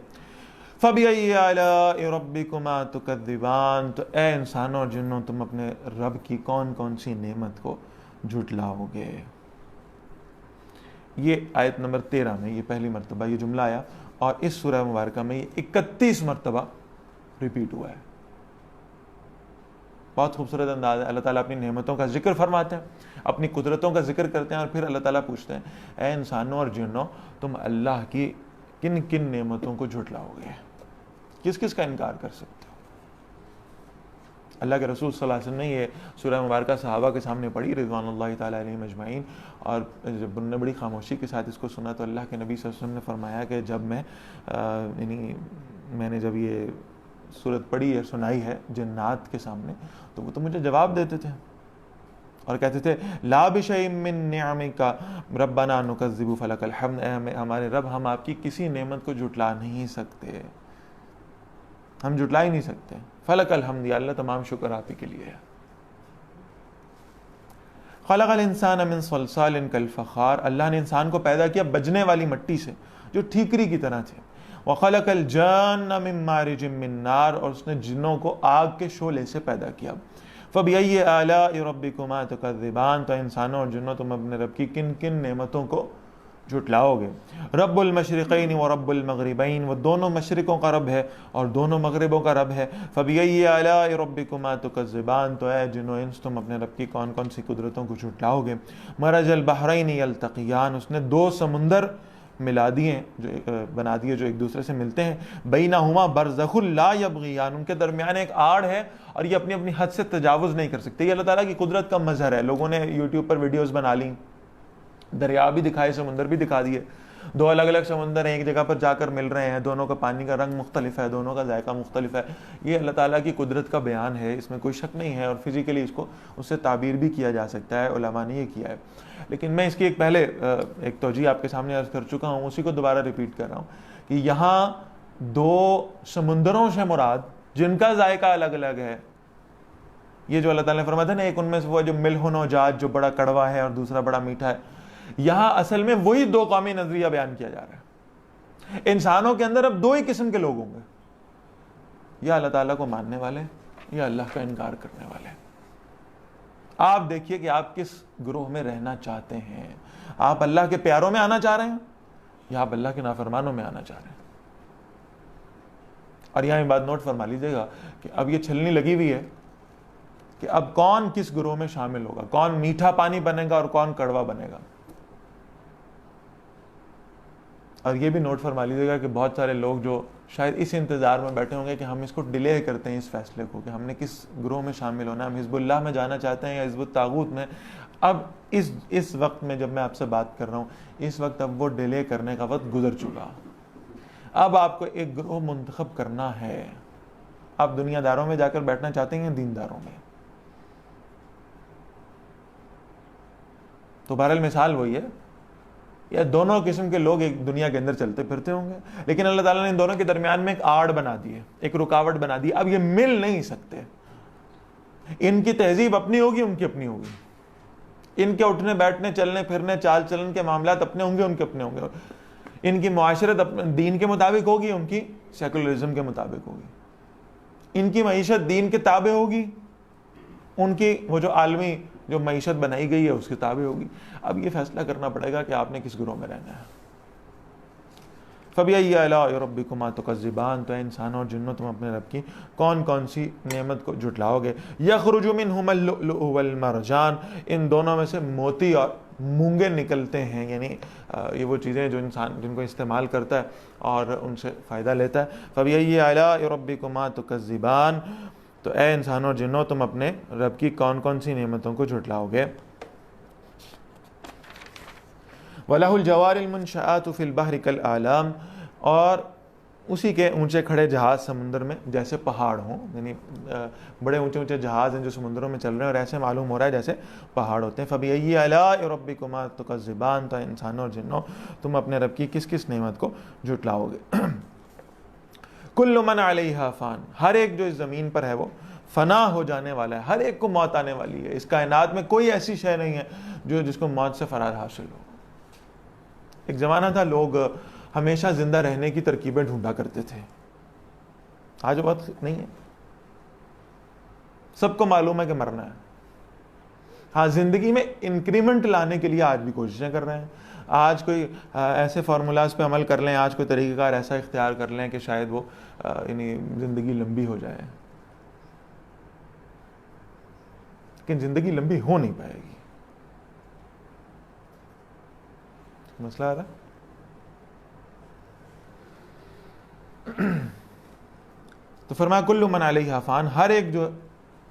فَبِأَيِّ آلَاءِ رَبِّكُمَا تُكَذِّبَانِ، تو اے انسانوں اور جنوں، تم اپنے رب کی کون کون سی نعمت کو جھٹلاؤ گے. یہ آیت نمبر 13 میں یہ پہلی مرتبہ یہ جملہ آیا، اور اس سورہ مبارکہ میں یہ 31 مرتبہ ریپیٹ ہوا ہے. بہت خوبصورت انداز ہے. اللہ تعالیٰ اپنی نعمتوں کا ذکر فرماتے ہیں، اپنی قدرتوں کا ذکر کرتے ہیں، اور پھر اللہ تعالیٰ پوچھتے ہیں اے انسانوں اور جنوں، تم اللہ کی کن کن نعمتوں کو جھٹلاؤ گے، کس کس کا انکار کر سکتے ہو. اللہ کے رسول صلی اللہ علیہ وسلم نے یہ سورہ مبارکہ صحابہ کے سامنے پڑھی رضوان اللہ تعالیٰ علیہم اجمعین، اور جب انہوں نے بڑی خاموشی کے ساتھ اس کو سنا تو اللہ کے نبی صلی اللہ علیہ وسلم نے فرمایا کہ جب میں نے جب یہ سورت پڑھی ہے، سنائی ہے جنات کے سامنے، تو وہ تو مجھے جواب دیتے تھے اور کہتے تھے لا بشیء من نعمک ربنا نکذب فلک الحمد، ہمارے رب ہم آپ کی کسی نعمت کو جھٹلا نہیں سکتے، ہم جھٹلا ہی نہیں سکتے. فلک الحمد، یا اللہ تمام شکر آپ ہی کے لیے ہے. خلق الانسان من صلصال کالفخار، اللہ نے انسان کو پیدا کیا بجنے والی مٹی سے جو ٹھیکری کی طرح تھے. وخلق الجان من مارج من نار، اور اس نے جنوں کو آگ کے شعلے سے پیدا کیا. فبأي آلاء ربكما تكذبان، تو انسانوں اور جنوں تم اپنے رب کی کن کن نعمتوں کو جھٹلاؤ گے. رب المشرقین و رب المغربین، وہ دونوں مشرقوں کا رب ہے اور دونوں مغربوں کا رب ہے. فبأي آلاء ربكما تكذبان، تو اے جنوں انس تم اپنے رب کی کون کون سی قدرتوں کو جھٹلاؤ گے. مرج البحرین یلتقیان، اس نے دو سمندر ملا دیے، جو بنا دیے جو ایک دوسرے سے ملتے ہیں. بینہما برزخ لا یبغیان، ان کے درمیان ایک آڑ ہے اور یہ اپنی اپنی حد سے تجاوز نہیں کر سکتے. یہ اللہ تعالیٰ کی قدرت کا مظہر ہے. لوگوں نے یوٹیوب پر ویڈیوز بنا لی، دریا بھی دکھائے، سمندر بھی دکھا دیے. دو الگ الگ سمندر ہیں، ایک جگہ پر جا کر مل رہے ہیں، دونوں کا پانی کا رنگ مختلف ہے، دونوں کا ذائقہ مختلف ہے. یہ اللہ تعالیٰ کی قدرت کا بیان ہے، اس میں کوئی شک نہیں ہے، اور فزیکلی اس کو اس سے تعبیر بھی کیا جا سکتا ہے، علماء نے یہ کیا ہے. لیکن میں اس کی ایک توجیہ آپ کے سامنے عرض کر چکا ہوں، اسی کو دوبارہ ریپیٹ کر رہا ہوں کہ یہاں دو سمندروں سے مراد جن کا ذائقہ الگ الگ ہے، یہ جو اللہ تعالیٰ نے فرمایا تھا نا ایک ان میں سے وہ جو ملح و نوجات جو بڑا کڑوا ہے اور دوسرا بڑا میٹھا ہے، یہاں اصل میں وہی دو قومی نظریہ بیان کیا جا رہا ہے۔ انسانوں کے اندر اب دو ہی قسم کے لوگ ہوں گے، یا اللہ تعالیٰ کو ماننے والے یا اللہ کا انکار کرنے والے۔ آپ دیکھیے کہ آپ کس گروہ میں رہنا چاہتے ہیں، آپ اللہ کے پیاروں میں آنا چاہ رہے ہیں یا آپ اللہ کے نافرمانوں میں آنا چاہ رہے ہیں۔ اور یہاں یہ بات نوٹ فرما لیجیے گا کہ اب یہ چھلنی لگی ہوئی ہے کہ اب کون کس گروہ میں شامل ہوگا، کون میٹھا پانی بنے گا اور کون کڑوا بنے گا۔ اور یہ بھی نوٹ فرما لیجیے گا کہ بہت سارے لوگ جو شاید اس انتظار میں بیٹھے ہوں گے کہ ہم اس کو ڈیلے کرتے ہیں اس فیصلے کو کہ ہم نے کس گروہ میں شامل ہونا ہے، ہم حزب اللہ میں جانا چاہتے ہیں یا حزب الطاغوت میں۔ اب اس وقت میں جب میں آپ سے بات کر رہا ہوں، اس وقت اب وہ ڈیلے کرنے کا وقت گزر چکا۔ اب آپ کو ایک گروہ منتخب کرنا ہے۔ آپ دنیا داروں میں جا کر بیٹھنا چاہتے ہیں دینداروں میں؟ تو بہرحال مثال وہی ہے، یا دونوں قسم کے لوگ ایک دنیا کے اندر چلتے پھرتے ہوں گے، لیکن اللہ تعالیٰ نے ان دونوں کے درمیان میں ایک آڑ بنا دی ہے، ایک رکاوٹ بنا دی۔ اب یہ مل نہیں سکتے، ان کی تہذیب اپنی ہوگی، ان کی اپنی ہوگی، ان کے اٹھنے بیٹھنے چلنے پھرنے چال چلن کے معاملات اپنے ہوں گے، ان کے اپنے ہوں گے، ان کی معاشرت دین کے مطابق ہوگی، ان کی سیکولرزم کے مطابق ہوگی، ان کی معیشت دین کے تابع ہوگی، ان کی وہ جو عالمی جو معیشت بنائی گئی ہے اس کے تابع ہوگی۔ اب یہ فیصلہ کرنا پڑے گا کہ آپ نے کس گروہ میں رہنا ہے۔ فَبِأَيِّ آلَاءِ رَبِّكُمَا تُكَذِّبَانِ، تو اے انسانوں اور جنوں تم اپنے رب کی کون کون سی نعمت کو جھٹلاؤ گے۔ يَخْرُجُ مِنْهُمَا اللُّؤْلُؤُ وَالْمَرْجَانُ، ان دونوں میں سے موتی اور مونگے نکلتے ہیں، یعنی یہ وہ چیزیں جو انسان جن کو استعمال کرتا ہے اور ان سے فائدہ لیتا ہے۔ فَبِأَيِّ آلَاءِ رَبِّكُمَا تُكَذِّبَانِ، تو اے انسانوں اور جنوں تم اپنے رب کی کون کون سی نعمتوں کو جھٹلاؤ گے۔ وَلَهُ الْجَوَارِ الْمُنشَآتُ فِي الْبَحْرِ كَالْأَعْلَامِ، اور اسی کے اونچے کھڑے جہاز سمندر میں جیسے پہاڑ ہوں، یعنی بڑے اونچے اونچے جہاز ہیں جو سمندروں میں چل رہے ہیں اور ایسے معلوم ہو رہا ہے جیسے پہاڑ ہوتے ہیں۔ فَبِأَيِّ آلَاءِ رَبِّكُمَا تُكَذِّبَانِ، تو انسانوں اور جنوں تم اپنے رب کی کس کس نعمت کو جھٹلاؤ گے۔ کل من علیہا فان، ہر ایک جو اس زمین پر ہے وہ فنا ہو جانے والا ہے، ہر ایک کو موت آنے والی ہے۔ اس کائنات میں کوئی ایسی شے نہیں ہے جو جس کو موت سے فرار حاصل ہو۔ ایک زمانہ تھا لوگ ہمیشہ زندہ رہنے کی ترکیبیں ڈھونڈا کرتے تھے، آج وہ بات نہیں ہے، سب کو معلوم ہے کہ مرنا ہے۔ ہاں، زندگی میں انکریمنٹ لانے کے لیے آج بھی کوششیں کر رہے ہیں، آج کوئی ایسے فارمولاز پہ عمل کر لیں، آج کوئی طریقہ کار ایسا اختیار کر لیں کہ شاید وہ یعنی زندگی لمبی ہو جائے، لیکن زندگی لمبی ہو نہیں پائے گی۔ مسئلہ آ رہا ہے؟ تو فرمایا کل من علیہا فان، ہر ایک جو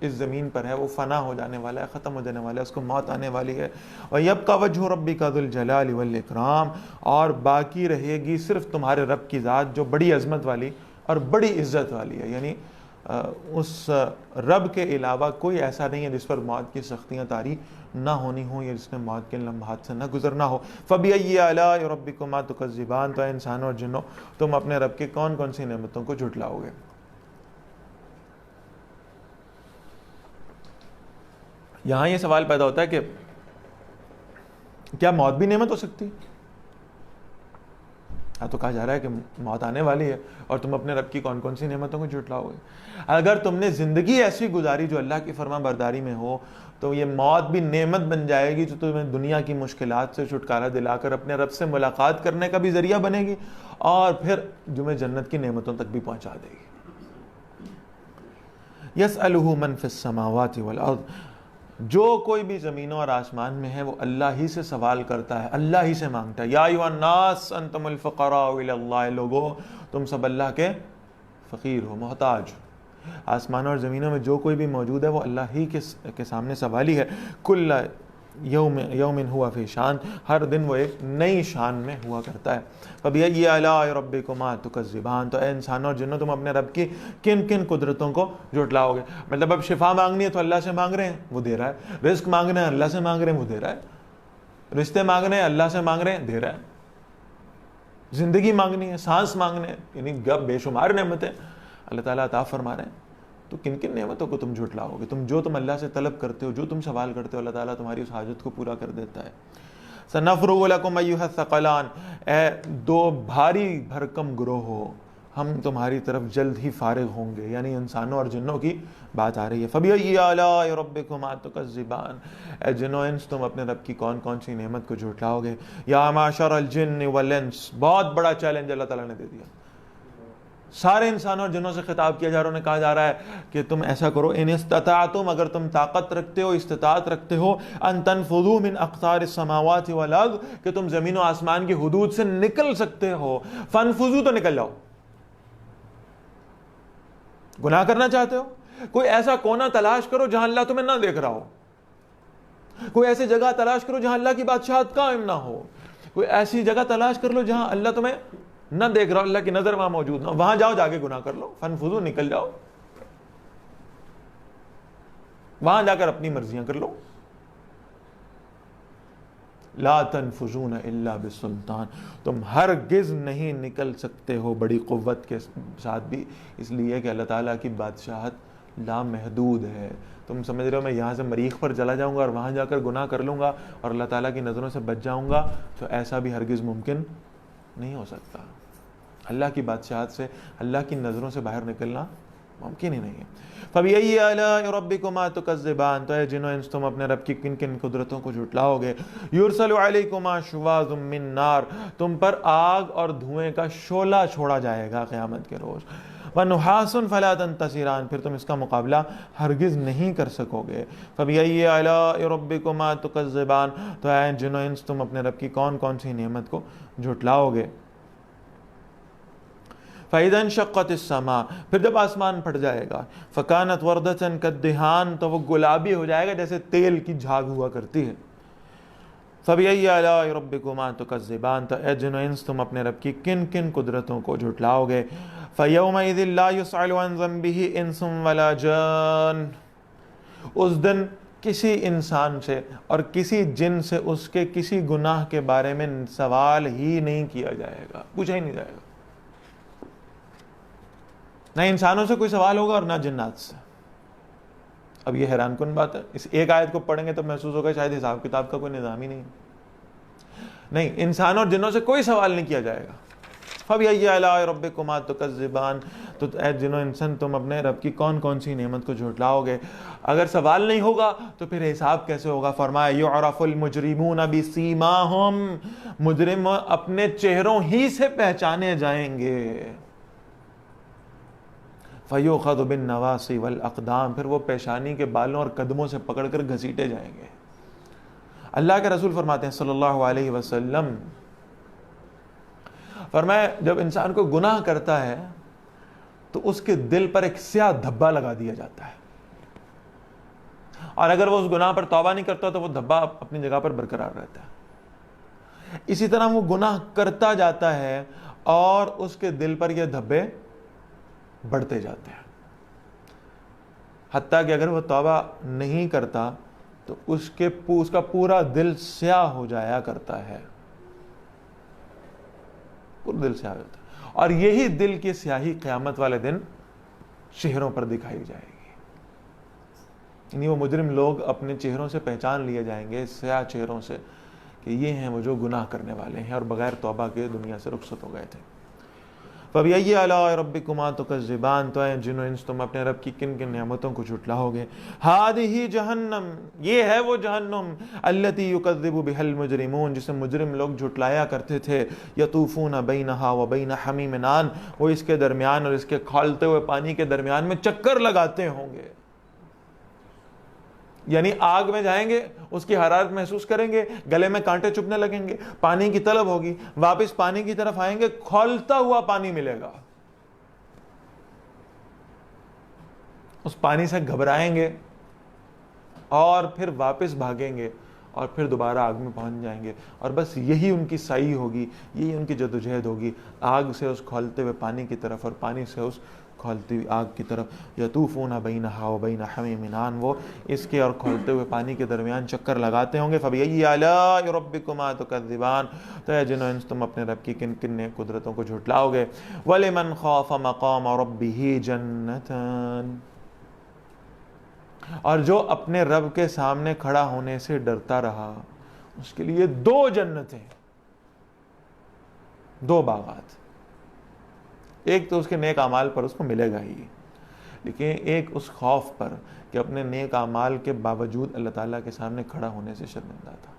اس زمین پر ہے وہ فنا ہو جانے والا ہے، ختم ہو جانے والا ہے، اس کو موت آنے والی ہے۔ وَيَبْقَى وَجْهُ رَبِّكَ ذُو الْجَلَالِ وَالْإِكْرَامِ، اور باقی رہے گی صرف تمہارے رب کی ذات جو بڑی عظمت والی اور بڑی عزت والی ہے، یعنی اس رب کے علاوہ کوئی ایسا نہیں ہے جس پر موت کی سختیاں طاری نہ ہونی ہوں یا جس نے موت کے لمحات سے نہ گزرنا ہو۔ فَبِأَيِّ آلَاءِ رَبِّكُمَا تُكَذِّبَانِ، تو انسانوں اور جنوں تم اپنے رب کے کون کون سی نعمتوں کو جھٹلاؤ گے۔ یہاں یہ سوال پیدا ہوتا ہے کہ کیا موت بھی نعمت ہو سکتی؟ ہاں، تو کہا جا رہا ہے کہ موت آنے والی ہے اور تم اپنے رب کی کون کون سی نعمتوں کو جھٹلاؤ گے۔ اگر تم نے زندگی ایسی گزاری جو اللہ کی فرما برداری میں ہو تو یہ موت بھی نعمت بن جائے گی جو تمہیں دنیا کی مشکلات سے چھٹکارا دلا کر اپنے رب سے ملاقات کرنے کا بھی ذریعہ بنے گی اور پھر تمہیں جنت کی نعمتوں تک بھی پہنچا دے گی۔ يَسْأَلُهُ مَنْ فِي السَّمَاوَاتِ وَالْأَرْضِ، جو کوئی بھی زمینوں اور آسمان میں ہے وہ اللہ ہی سے سوال کرتا ہے، اللہ ہی سے مانگتا ہے۔ یا ایھا الناس انتم الفقراء الی اللہ، لوگو تم سب اللہ کے فقیر ہو، محتاج ہو۔ آسمانوں اور زمینوں میں جو کوئی بھی موجود ہے وہ اللہ ہی کے سامنے سوالی ہے۔ کل یوم ہوا فی شان، ہر دن وہ ایک نئی شان میں ہوا کرتا ہے۔ فَبِأَيِّ آلَاءِ رَبِّكُمَا تُكَذِّبَانِ، تو اے انسانوں اور جنوں تم اپنے رب کی کن کن قدرتوں کو جھٹلاؤ گے۔ مطلب اب شفا مانگنی ہے تو اللہ سے مانگ رہے ہیں، وہ دے رہا ہے۔ رزق مانگنا ہے اللہ سے مانگ رہے ہیں، وہ دے رہا ہے۔ رشتے مانگنے ہیں اللہ سے مانگ رہے ہیں، دے رہا ہے۔ زندگی مانگنی ہے، سانس مانگنے ہیں، یعنی بے شمار نعمتیں اللہ تعالیٰ عطا فرما رہے ہیں۔ تو کن کن نعمتوں کو تم جھٹلاؤ گے؟ تم اللہ سے طلب کرتے ہو، جو تم سوال کرتے ہو، اللہ تعالیٰ تمہاری اس حاجت کو پورا کر دیتا ہے۔ سنفرغ لکم ایھا الثقلان، اے دو بھاری بھرکم گروہ ہو، ہم تمہاری طرف جلد ہی فارغ ہوں گے، یعنی انسانوں اور جنوں کی بات آ رہی ہے۔ فَبِأَيِّ آلَاءِ رَبِّكُمَا تُكَذِّبَانِ، اے جن و انس تم اپنے رب کی کون کون سی نعمت کو جھٹلاؤ گے؟ یا معشر الجن والانس، بہت بڑا چیلنج اللہ تعالیٰ نے دے دیا، سارے انسانوں اور جنوں سے خطاب کیا جا رہا ہے، انہیں کہا جا رہا ہے کہ تم ایسا کرو، ان استطعتم، اگر تم طاقت رکھتے ہو، استطاعت رکھتے ہو، ان تنفذوا من اقطار السماوات والارض، کہ تم زمین و آسمان کی حدود سے نکل سکتے ہو، فانفذوا، تو نکل جاؤ۔ گناہ کرنا چاہتے ہو، کوئی ایسا کونا تلاش کرو جہاں اللہ تمہیں نہ دیکھ رہا ہو، کوئی ایسی جگہ تلاش کرو جہاں اللہ کی بادشاہت قائم نہ ہو، کوئی ایسی جگہ تلاش کر لو جہاں اللہ تمہیں نہ دیکھ رہا ہو، اللہ کی نظر وہاں موجود نہ ہو، وہاں جاؤ، جا کے گناہ کر لو، فانفذوا، نکل جاؤ، وہاں جا کر اپنی مرضیاں کر لو۔ لا تنفذون الا بسلطان، تم ہرگز نہیں نکل سکتے ہو بڑی قوت کے ساتھ بھی، اس لیے کہ اللہ تعالیٰ کی بادشاہت لامحدود ہے۔ تم سمجھ رہے ہو میں یہاں سے مریخ پر چلا جاؤں گا اور وہاں جا کر گناہ کر لوں گا اور اللہ تعالیٰ کی نظروں سے بچ جاؤں گا؟ تو ایسا بھی ہرگز ممکن نہیں ہو سکتا۔ اللہ کی بادشاہت سے، اللہ کی نظروں سے باہر نکلنا ممکن ہی نہیں ہے۔ فَبِأَيِّ آلَاءِ رَبِّكُمَا تُكَذِّبَانِ، تو اے جنوں انس تم اپنے رب کی کن کن قدرتوں کو جھٹلاؤ گے؟ يُرْسَلُ عَلَيْكُمَا شُوَاظٌ مِّن نَّارٍ، تم پر آگ اور دھوئیں کا شعلہ چھوڑا جائے گا قیامت کے روز۔ وَنُحَاسٌ فَلَا تَنتَصِرَانِ، پھر تم اس کا مقابلہ ہرگز نہیں کر سکو گے۔ فَبِأَيِّ آلَاءِ رَبِّكُمَا تُكَذِّبَانِ، تو اے جنوں انس تم اپنے رب کی کون کون سی نعمت کو جھٹلاؤ گے؟ فَإِذَا انشَقَّتِ السَّمَاءُ، پھر جب آسمان پھٹ جائے گا، فَكَانَتْ وَرْدَةً كَالدِّهَانِ، تو وہ گلابی ہو جائے گا جیسے تیل کی جھاگ ہوا کرتی ہے۔ فَبِأَيِّ آلَاءِ رَبِّكُمَا تُكَذِّبَانِ، تو اے جن و انس تم اپنے رب کی کن کن قدرتوں کو جھٹلاؤ گے؟ فَيَوْمَئِذٍ لَا يُسْأَلُ عَنْ ذَنبِهِ إِنسٌ وَلَا جَانٌ، اس دن کسی انسان سے اور کسی جن سے اس کے کسی گناہ کے بارے میں سوال ہی نہیں کیا جائے گا، پوچھا ہی نہیں جائے گا۔ نہ انسانوں سے کوئی سوال ہوگا اور نہ جنات سے۔ اب یہ حیران کن بات ہے، اس ایک آیت کو پڑھیں گے تو محسوس ہوگا شاید حساب کتاب کا کوئی نظام ہی نہیں، انسانوں اور جنوں سے کوئی سوال نہیں کیا جائے گا۔ فَبِأَيِّ آلَاءِ رَبِّكُمَا تُكَذِّبَانِ، تو اے جنوں انسان تم اپنے رب کی کون کون سی نعمت کو جھٹلاؤ گے؟ اگر سوال نہیں ہوگا تو پھر حساب کیسے ہوگا؟ فرمایا يُعْرَفُ الْمُجْرِمُونَ بِسِیمَاهُمْ، مجرم اپنے چہروں ہی سے پہچانے جائیں گے۔ فَيُؤْخَذُ بِالنَّوَاصِي وَالْأَقْدَامِ، پھر وہ پیشانی کے بالوں اور قدموں سے پکڑ کر گھسیٹے جائیں گے۔ اللہ کے رسول فرماتے ہیں صلی اللہ علیہ وسلم، فرمایا جب انسان کو گناہ کرتا ہے تو اس کے دل پر ایک سیاہ دھبا لگا دیا جاتا ہے، اور اگر وہ اس گناہ پر توبہ نہیں کرتا تو وہ دھبا اپنی جگہ پر برقرار رہتا ہے۔ اسی طرح وہ گناہ کرتا جاتا ہے اور اس کے دل پر یہ دھبے بڑھتے جاتے ہیں، حتیٰ کہ اگر وہ توبہ نہیں کرتا تو اس کا پورا دل سیاہ ہو جایا کرتا ہے، پورا دل سیاہ ہوتا ہے، اور یہی دل کی سیاہی قیامت والے دن چہروں پر دکھائی جائے گی، یعنی وہ مجرم لوگ اپنے چہروں سے پہچان لیے جائیں گے، سیاہ چہروں سے، کہ یہ ہیں وہ جو گناہ کرنے والے ہیں اور بغیر توبہ کے دنیا سے رخصت ہو گئے تھے۔ فَبِأَيِّ آلَاءِ رَبِّكُمَا تُكَذِّبَانِ، تو اے جن و انس تم اپنے رب کی کن کن نعمتوں کو جھٹلاؤ گے؟ هَذِهِ جہنم، یہ ہے وہ جہنم، الَّتِي يُكَذِّبُ بِهَا الْمُجْرِمُونَ، جسے مجرم لوگ جھٹلایا کرتے تھے، يَطُوفُونَ بَيْنَهَا وَبَيْنَ حَمِيمٍ آن، وہ اس کے درمیان اور اس کے کھولتے ہوئے پانی کے درمیان میں چکر لگاتے ہوں گے، یعنی آگ میں جائیں گے، اس کی حرارت محسوس کریں گے، گلے میں کانٹے چبھنے لگیں گے، پانی کی طلب ہوگی، واپس پانی کی طرف آئیں گے، کھولتا ہوا پانی ملے گا، اس پانی سے گھبرائیں گے اور پھر واپس بھاگیں گے اور پھر دوبارہ آگ میں پہنچ جائیں گے، اور بس یہی ان کی سعی ہوگی، یہی ان کی جدوجہد ہوگی، آگ سے اس کھولتے ہوئے پانی کی طرف اور پانی سے اس کھولتی ہوئی آگ کی طرف۔ یطوفون بینہا وبین حمیم آن، وہ اس کے اور کھولتے ہوئے پانی کے درمیان چکر لگاتے ہوں گے۔ فبأي آلاء ربكما تكذبان، تو اے جن و انس تم اپنے رب کی کن کن قدرتوں کو جھٹلاؤ گے؟ ولمن خاف مقام ربه جنتان، اور جو اپنے رب کے سامنے کھڑا ہونے سے ڈرتا رہا اس کے لیے 2 جنتیں، 2 باغات. ایک تو اس کے نیک اعمال پر اس کو ملے گا ہی، لیکن ایک اس خوف پر کہ اپنے نیک اعمال کے باوجود اللہ تعالیٰ کے سامنے کھڑا ہونے سے شرمندہ تھا.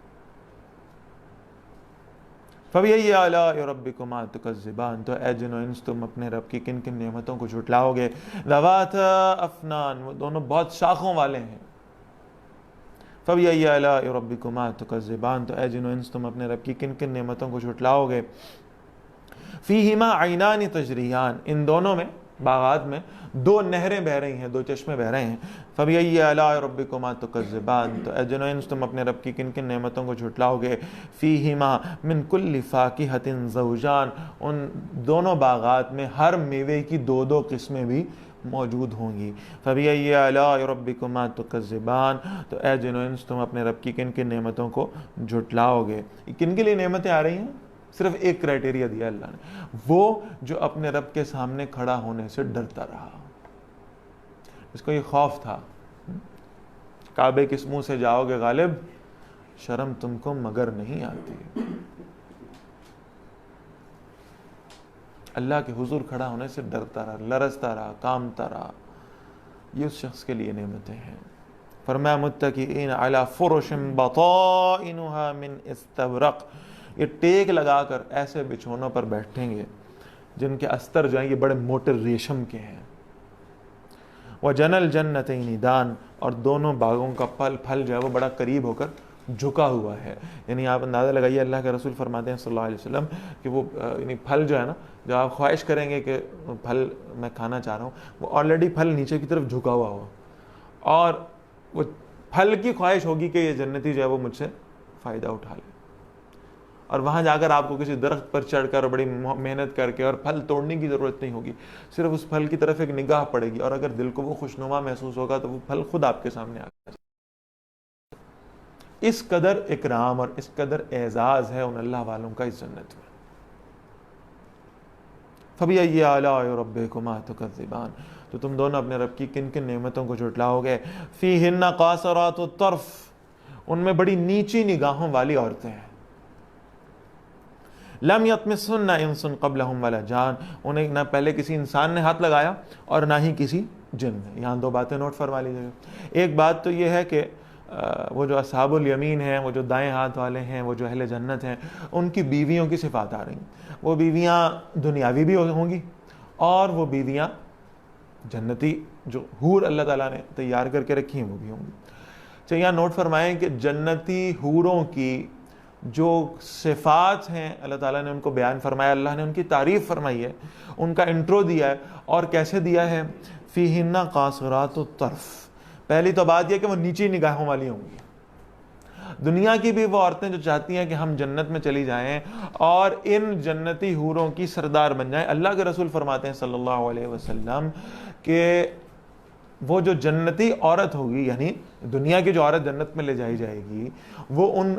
فَبِأَيِّ آلَاءِ رَبِّكُمَا تُكَذِّبَانِ، تو اے جن و انس تم اپنے رب کی کن کن نعمتوں کو جھٹلاؤ گے. ذَوَاتَا أَفْنَانٍ، وہ دونوں بہت شاخوں والے ہیں. فَبِأَيِّ آلَاءِ رَبِّكُمَا تُكَذِّبَانِ، تو اے جن و انس تم اپنے رب کی کن کن نعمتوں کو جھٹلاؤ گے. فِيهِمَا عَيْنَانِ تَجْرِيَانِ، ان دونوں میں، باغات میں 2 نہریں بہ رہی ہیں، 2 چشمے بہ رہے ہیں. فَبِأَيِّ آلَاءِ رَبِّكُمَا تُكَذِّبَانِ، تو اے جن و انس تم اپنے رب کی کن کن نعمتوں کو جھٹلاؤ گے. فِيهِمَا مِن كُلِّ فَاكِهَةٍ زَوْجَانِ، ان دونوں باغات میں ہر میوے کی 2 قسمیں بھی موجود ہوں گی. فَبِأَيِّ آلَاءِ رَبِّكُمَا تُكَذِّبَانِ، تو اے جن و انس تم اپنے رب کی کن کن نعمتوں کو جھٹلاؤ گے. کن کے لیے نعمتیں آ رہی ہیں؟ صرف ایک کرائٹیریا دیا اللہ نے، وہ جو اپنے رب کے سامنے کھڑا ہونے سے ڈرتا رہا. اس کو یہ خوف تھا، کعبے کس منہ سے جاؤ گے غالب، شرم تم کو مگر نہیں آتی. اللہ کے حضور کھڑا ہونے سے ڈرتا رہا، لرزتا رہا، کامتا رہا. یہ اس شخص کے لیے نعمتیں ہیں. فرمایا متکئین علی فرش بطائنها من استبرق، یہ ٹیک لگا کر ایسے بچھونوں پر بیٹھیں گے جن کے استر جو ہیں یہ بڑے موٹے ریشم کے ہیں. وَجَنَى الْجَنَّتَيْنِ دَانٍ، اور دونوں باغوں کا پھل جو ہے وہ بڑا قریب ہو کر جھکا ہوا ہے. یعنی آپ اندازہ لگائیے، اللہ کے رسول فرماتے ہیں صلی اللہ علیہ وسلم کہ وہ یعنی پھل جو ہے نا، جو آپ خواہش کریں گے کہ پھل میں کھانا چاہ رہا ہوں، وہ آلریڈی پھل نیچے کی طرف جھکا ہوا ہو، اور وہ پھل کی خواہش ہوگی کہ یہ جنتی جو ہے وہ مجھ سے فائدہ اٹھا لے. اور وہاں جا کر آپ کو کسی درخت پر چڑھ کر بڑی محنت کر کے اور پھل توڑنے کی ضرورت نہیں ہوگی، صرف اس پھل کی طرف ایک نگاہ پڑے گی، اور اگر دل کو وہ خوشنما محسوس ہوگا تو وہ پھل خود آپ کے سامنے آ جائے. اس قدر اکرام اور اس قدر اعزاز ہے ان اللہ والوں کا اس جنت میں. فَبِأَيِّ آلَاءِ رَبِّكُمَا تُكَذِّبَانِ، تو تم دونوں اپنے رب کی کن کن نعمتوں کو جھٹلاؤ گے. فِيهِنَّ قَاصِرَاتُ الطَّرْفِ، ان میں بڑی نیچی نگاہوں والی عورتیں ہیں. لم یطمثن انس قبلہم ولا جان، انہیں نہ پہلے کسی انسان نے ہاتھ لگایا اور نہ ہی کسی جن نے. یہاں 2 باتیں نوٹ فرما لیجیے. ایک بات تو یہ ہے کہ وہ جو اصحاب الیمین ہیں، وہ جو دائیں ہاتھ والے ہیں، وہ جو اہل جنت ہیں، ان کی بیویوں کی صفات آ رہی ہیں. وہ بیویاں دنیاوی بھی ہوں گی، اور وہ بیویاں جنتی جو حور اللہ تعالیٰ نے تیار کر کے رکھی ہیں وہ بھی ہوں گی. چلیے یہاں نوٹ فرمائیں کہ جنتی حوروں کی جو صفات ہیں اللہ تعالیٰ نے ان کو بیان فرمایا، اللہ نے ان کی تعریف فرمائی ہے، ان کا انٹرو دیا ہے. اور کیسے دیا ہے؟ فیہن قاصرات الطرف. پہلی تو بات یہ کہ وہ نیچی نگاہوں والی ہوں گی. دنیا کی بھی وہ عورتیں جو چاہتی ہیں کہ ہم جنت میں چلی جائیں اور ان جنتی حوروں کی سردار بن جائیں، اللہ کے رسول فرماتے ہیں صلی اللہ علیہ وسلم کہ وہ جو جنتی عورت ہوگی، یعنی دنیا کی جو عورت جنت میں لے جائی جائے گی، وہ ان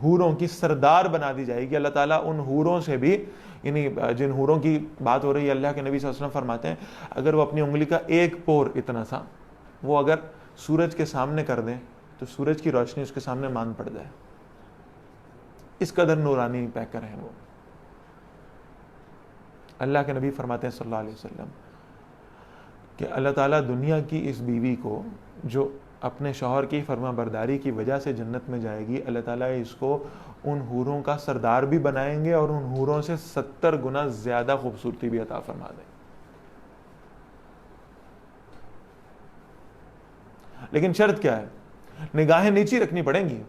حوروں کی سردار بنا دی جائے گی. اللہ تعالیٰ ان حوروں سے بھی، یعنی جن حوروں کی بات ہو رہی ہے، اللہ کے نبی صلی اللہ علیہ وسلم فرماتے ہیں اگر وہ اپنی انگلی کا ایک پور اتنا سا وہ اگر سورج کے سامنے کر دیں تو سورج کی روشنی اس کے سامنے مان پڑ جائے. اس قدر نورانی پیکر ہیں وہ. اللہ کے نبی فرماتے ہیں صلی اللہ علیہ وسلم کہ اللہ تعالیٰ دنیا کی اس بیوی کو جو اپنے شوہر کی فرما برداری کی وجہ سے جنت میں جائے گی، اللہ تعالیٰ اس کو ان حوروں کا سردار بھی بنائیں گے اور ان حوروں سے 70 گنا زیادہ خوبصورتی بھی عطا فرما دیں. لیکن شرط کیا ہے؟ نگاہیں نیچی رکھنی پڑیں گی.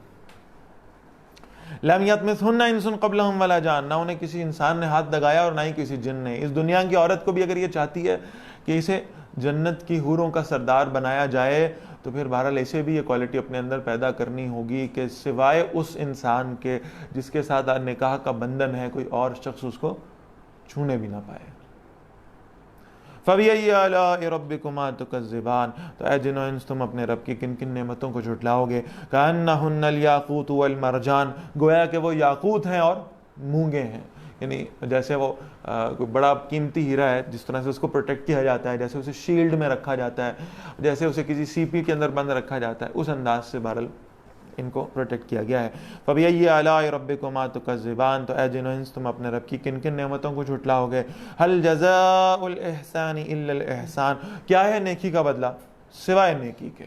لم یطمثہن انس قبلہم ولا جان، نہ انہیں کسی انسان نے ہاتھ لگایا اور نہ ہی کسی جن نے. اس دنیا کی عورت کو بھی اگر یہ چاہتی ہے کہ اسے جنت کی حوروں کا سردار بنایا جائے تو پھر بہرحال اسے بھی یہ کوالٹی اپنے اندر پیدا کرنی ہوگی کہ سوائے اس انسان کے جس کے ساتھ نکاح کا بندھن ہے، کوئی اور شخص اس کو چھونے بھی نہ پائے. فَبِأَيِّ آلَاءِ رَبِّكُمَا تُكَذِّبَانِ، تو اے جن و انس تم اپنے رب کی کن کن نعمتوں کو جھٹلاؤ گے. كَأَنَّهُنَّ الْيَاقُوتُ وَالْمَرْجَانُ، گویا کہ وہ یاقوت ہیں اور مونگے ہیں. یعنی جیسے وہ کوئی بڑا قیمتی ہیرا ہے، جس طرح سے اس کو پروٹیکٹ کیا جاتا ہے، جیسے اسے شیلڈ میں رکھا جاتا ہے، جیسے اسے کسی سی پی کے اندر بند رکھا جاتا ہے، اس انداز سے بہرحال ان کو پروٹیکٹ کیا گیا ہے۔ فَبِأَيِّ آلَاءِ رَبِّكُمَا تُكَذِّبَانِ، تو اے جن و انس تم اپنے رب کی کن کن نعمتوں کو جھٹلاؤ گے۔ هَلْ جَزَاءُ الْإِحْسَانِ إِلَّا الْإِحْسَانِ، کیا ہے نیکی کا بدلہ سوائے نیکی کے۔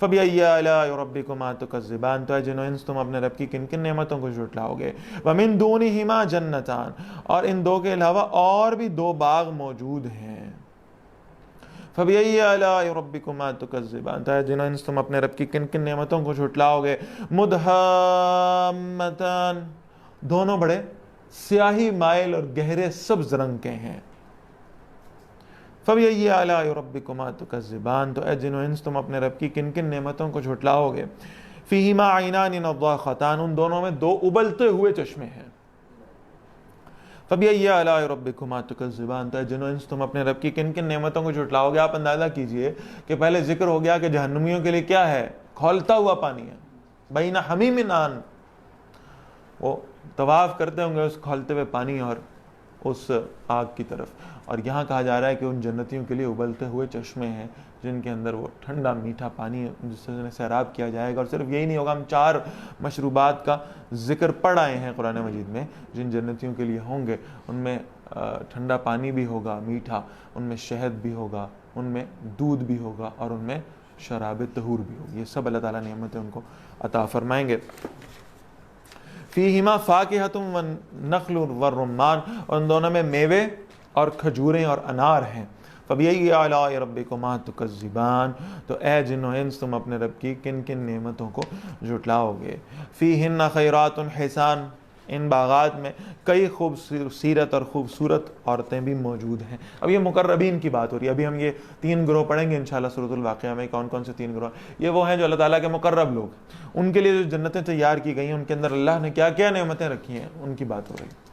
فَبِأَيِّ آلَاءِ رَبِّكُمَا تُكَذِّبَانِ، تو اے جن و انس تم اپنے رب کی کن کن نعمتوں کو جھٹلاؤ گے۔ وَمِن دُونِهِمَا جَنَّتَانِ، اور ان دو کے علاوہ اور بھی دو باغ موجود ہیں۔ فَبِأَيِّ آلَاءِ رَبِّكُمَا تُكَذِّبَانِ، تو اے جن و انس تم اپنے رب کی کن کن نعمتوں کو جھٹلاؤ گے۔ مُدْهَامَّتَانِ، دونوں بڑے سیاہی مائل اور گہرے سبز رنگ کے ہیں۔ فَبِأَيِّ آلَاءِ رَبِّكُمَا تُكَذِّبَانِ، تو اے جن و انس تم اپنے رب کی کن کن نعمتوں کو جھٹلاؤ گے۔ فِيهِمَا عَيْنَانِ نَضَّاخَتَانِ، ان دونوں میں دو ابلتے ہوئے چشمے ہیں۔ فَبِأَيِّ آلَاءِ رَبِّكُمَا تُكَذِّبَانِ، تو اے جن و انس تم اپنے رب کی کن کن نعمتوں کو جھٹلاؤ گے۔ آپ اندازہ کیجئے کہ پہلے ذکر ہو گیا کہ جہنمیوں کے لیے کیا ہے، کھولتا ہوا پانی ہے، بین حمیم آن، وہ طواف کرتے ہوں گے اس کھولتے ہوئے پانی اور اس آگ کی طرف، اور یہاں کہا جا رہا ہے کہ ان جنتیوں کے لیے ابلتے ہوئے چشمے ہیں جن کے اندر وہ ٹھنڈا میٹھا پانی ہے جس سے انہیں سیراب کیا جائے گا۔ اور صرف یہی نہیں ہوگا، ہم 4 مشروبات کا ذکر پڑھ آئے ہیں قرآن مجید میں جن جنتیوں کے لیے ہوں گے، ان میں ٹھنڈا پانی بھی ہوگا میٹھا، ان میں شہد بھی ہوگا، ان میں دودھ بھی ہوگا، اور ان میں شراب طہور بھی ہوگی۔ یہ سب اللہ تعالیٰ نعمتیں ان کو عطا فرمائیں گے۔ فیہما فاکہۃ والنخل والرمان، اور ان دونوں میں میوے اور کھجوریں اور انار ہیں۔ فَبِأَيِّ آلَاءِ رَبِّكُمَا تُكَذِّبَانِ، تو اے جن و انس تم اپنے رب کی کن کن نعمتوں کو جھٹلاؤ گے۔ فِيهِنَّ خَيْرَاتٌ حِسَانٌ، ان باغات میں کئی خوبصورت اور خوبصورت عورتیں بھی موجود ہیں۔ اب یہ مقربین کی بات ہو رہی ہے، ابھی ہم یہ 3 گروہ پڑھیں گے انشاءاللہ سورۃ الواقعہ میں۔ کون کون سے 3 گروہ؟ یہ وہ ہیں جو اللہ تعالیٰ کے مقرب لوگ، ان کے لیے جو جنتیں تیار کی گئی ہیں، ان کے اندر اللہ نے کیا کیا نعمتیں رکھی ہیں، ان کی بات ہو رہی ہے۔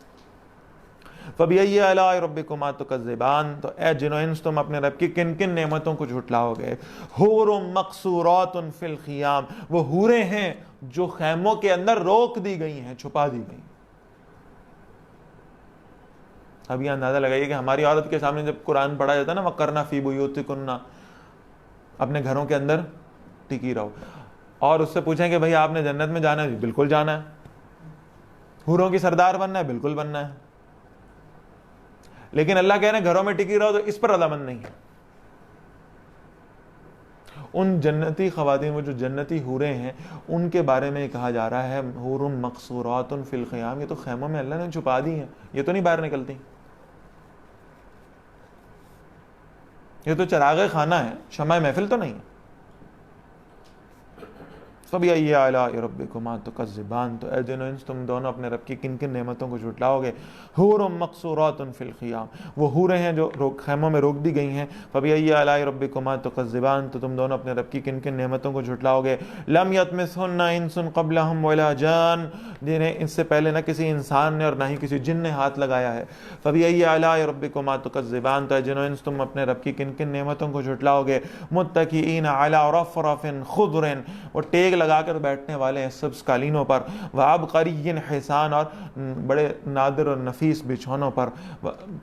فَبِأَيِّ آلَاءِ رَبِّكُمَا تُكَذِّبَانِ، تو اے جن و انس تم اپنے رب کی کن کن نعمتوں کو جھٹلاؤ گے۔ حور مقصورات فی الخیام، وہ حوریں ہیں جو خیموں کے اندر روک دی گئی ہیں، چھپا دی گئی۔ اب یہ اندازہ لگائیے کہ ہماری عورت کے سامنے جب قرآن پڑھا جاتا ہے نا، وَقَرْنَ فِي بُيُوتِكُنَّ، اپنے گھروں کے اندر ٹکی رہو، اور اس سے پوچھیں کہ بھئی آپ نے جنت میں جانا ہے؟ جی بالکل جانا ہے۔ حوروں کی سردار بننا ہے؟ بالکل بننا ہے۔ لیکن اللہ کہہ رہے ہیں گھروں میں ٹکی رہو، تو اس پر رضامند نہیں ہے۔ ان جنتی خواتین، وہ جو جنتی حوریں ہیں، ان کے بارے میں کہا جا رہا ہے حور مقصورات فی الخیام، یہ تو خیموں میں اللہ نے چھپا دی ہیں، یہ تو نہیں باہر نکلتی، یہ تو چراغ خانہ ہے، شمع محفل تو نہیں ہے۔ فَبِأَيِّ آلَاءِ رَبِّكُمَا تُكَذِّبَانِ، تو اے جن و انس تم دونوں اپنے رب کی کن کن نعمتوں کو جھٹلاؤ گے۔ حور مقصورات فی الخیام، وہ حوریں ہیں جو خیموں میں روک دی گئی ہیں۔ فَبِأَيِّ آلَاءِ رَبِّكُمَا تُكَذِّبَانِ، تو تم دونوں اپنے رب کی کن کن نعمتوں کو جھٹلاؤ گے۔ لَمْ يَطْمِثْهُنَّ إِنسٌ قَبْلَهُمْ وَلَا جَانٌ، جنہیں اس سے پہلے نہ کسی انسان نے اور نہ ہی کسی جن نے ہاتھ لگایا ہے۔ فَبِأَيِّ آلَاءِ رَبِّكُمَا تُكَذِّبَانِ، تو اے جن و انس تم اپنے رب کی کن کن نعمتوں کو جھٹلاؤ گے۔ مُتَّكِئِينَ عَلَىٰ رَفْرَفٍ خُضْرٍ، وہ ٹیک لگا کر بیٹھنے والے ہیں سبز قالینوں پر۔ وَعَبْقَرِيٍّ حِسَانٍ، اور بڑے نادر اور نفیس بچھونوں پر۔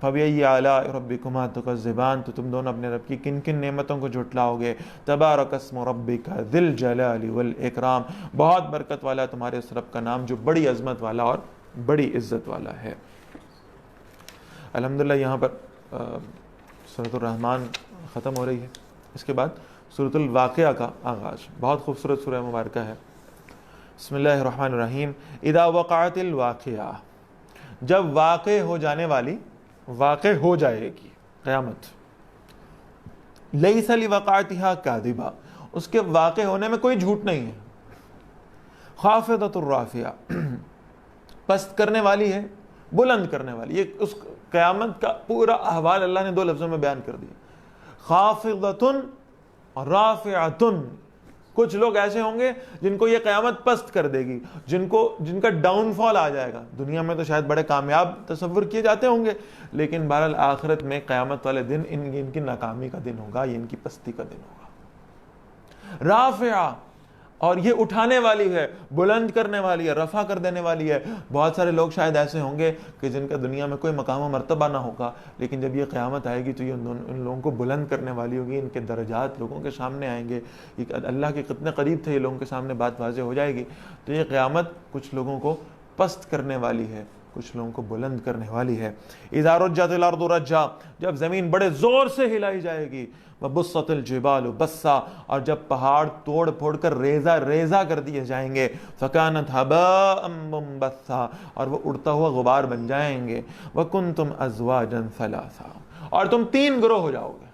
فَبِأَيِّ آلَاءِ رَبِّكُمَا تُكَذِّبَانِ، تو تم دونوں اپنے رب کی کن کن نعمتوں کو جھٹلاؤ گے۔ تبارک اسم ربک ذی الجلال والاکرام، بہت برکت والا تمہارے اس رب کا نام جو بڑی عظمت والا اور بڑی عزت والا ہے۔ الحمدللہ یہاں پر سورۃ الرحمن ختم ہو رہی ہے، اس کے بعد سورۃ الواقعہ کا آغاز، بہت خوبصورت سورہ مبارکہ ہے۔ بسم اللہ الرحمن الرحیم۔ اذا وقعت الواقعہ، جب واقع ہو جانے والی، واقع ہو جائے گی قیامت۔ لیس لوقعتها کاذبہ، اس کے واقع ہونے میں کوئی جھوٹ نہیں ہے۔ خافضۃ الرافعہ، پست کرنے والی ہے، بلند کرنے والی۔ یہ اس قیامت کا پورا احوال اللہ نے 2 لفظوں میں بیان کر دیا، خافضۃ رافعۃ۔ کچھ لوگ ایسے ہوں گے جن کو یہ قیامت پست کر دے گی، جن کا ڈاؤن فال آ جائے گا۔ دنیا میں تو شاید بڑے کامیاب تصور کیے جاتے ہوں گے، لیکن بہرحال آخرت میں قیامت والے دن ان کی ناکامی کا دن ہوگا، یہ ان کی پستی کا دن ہوگا۔ رافعہ، اور یہ اٹھانے والی ہے، بلند کرنے والی ہے، رفع کر دینے والی ہے۔ بہت سارے لوگ شاید ایسے ہوں گے کہ جن کا دنیا میں کوئی مقام و مرتبہ نہ ہوگا، لیکن جب یہ قیامت آئے گی تو یہ ان لوگوں کو بلند کرنے والی ہوگی، ان کے درجات لوگوں کے سامنے آئیں گے، اللہ کے کتنے قریب تھے یہ لوگوں کے سامنے بات واضح ہو جائے گی۔ تو یہ قیامت کچھ لوگوں کو پست کرنے والی ہے، کچھ لوگوں کو بلند کرنے والی ہے۔ اذا رجت الارض رجا، جب زمین بڑے زور سے ہلائی جائے گی، وبست الجبال بسا، اور جب پہاڑ توڑ پھوڑ کر ریزہ ریزہ کر دیے جائیں گے، فکانت ہباء منبثا، اور وہ اڑتا ہوا غبار بن جائیں گے، وکنتم ازواجا ثلاثا، اور تم 3 گروہ ہو جاؤ گے۔